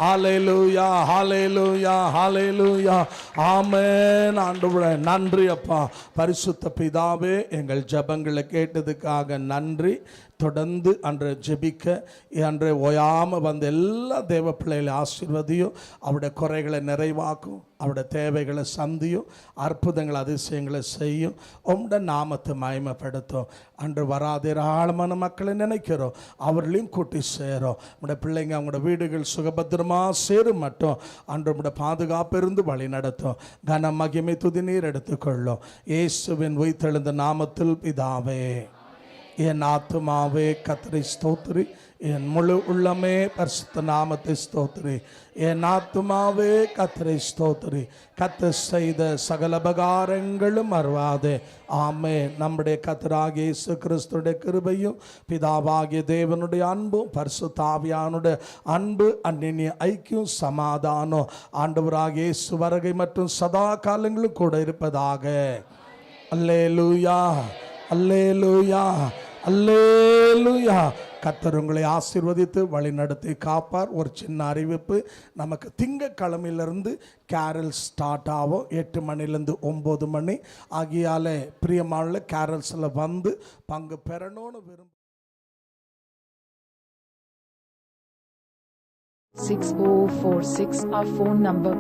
ஹல்லேலூயா, ஹல்லேலூயா, ஹல்லேலூயா. ஆமென். ஆண்டவரே நன்றி அப்பா. பரிசுத்த பிதாவே, எங்கள் ஜபங்களை கேட்டதுக்காக நன்றி. தொடர்ந்து அன்று ஜெபிக்க அன்று ஓயாம வந்த எல்லா தேவ பிள்ளைகளை ஆசீர்வதியும், அவருடைய குறைகளை நிறைவாக்கும், அவருடைய தேவைகளை சந்தியும், அற்புதங்கள் அதிசயங்களை செய்யும், உம்முடைய நாமத்தை மகிமைப்படுத்தும். அன்று வராத ஏராளமான மக்களை நினைக்கிறோம், அவர்களையும் கூட்டி சேரும். உங்களுடைய பிள்ளைங்க அவங்களோட வீடுகள் சுகபத்திரமாக சேரும் மட்டும் அன்று உங்களுடைய பாதுகாப்பு இருந்து வழி நடத்தும். கன மகிமை துதி நீர் எடுத்துக்கொள்ளும். இயேசுவின் உயிர்த்தெழுந்த நாமத்தில் பிதாவே. என் ஆத்துமாவே கர்த்தரை ஸ்தோத்திரி, என் முழு உள்ளமே பரிசுத்த நாமத்தை ஸ்தோத்திரி. என் ஆத்துமாவே கர்த்தரை ஸ்தோத்திரி, கர்த்தர் செய்த சகல உபகாரங்களும் மறவாதே. ஆமென். நம்முடைய கர்த்தராகிய இயேசு கிறிஸ்துடைய கிருபையும் பிதாவாகிய தேவனுடைய அன்பும் பரிசுத்த ஆவியானுடைய அன்பு அந்நிய ஐக்கியம் சமாதானம் ஆண்டவராகிய இயேசு வருகை மற்றும் சதா காலங்களும் கூட இருப்பதாக. அல்லேலூயா, அல்லேலூயா, அல்லேலூயா. கர்த்தர் உங்களை ஆசீர்வதித்து வழி நடத்தி காப்பார். ஒரு சின்ன அறிவிப்பு, நமக்கு திங்கட்கிழமையிலிருந்து கேரல் ஸ்டார்ட் ஆகும். 8 மணிலேருந்து 9 மணி ஆகியாலே பிரியமான கேரல்ஸில் வந்து பங்கு பெறணும்னு விரும்ப 6046 our phone number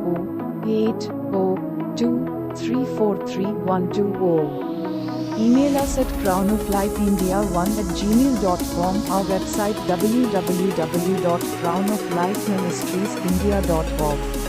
08023433120. Email us at crownoflifeindia1@gmail.com. Our website www.crownoflifeministriesindia.org.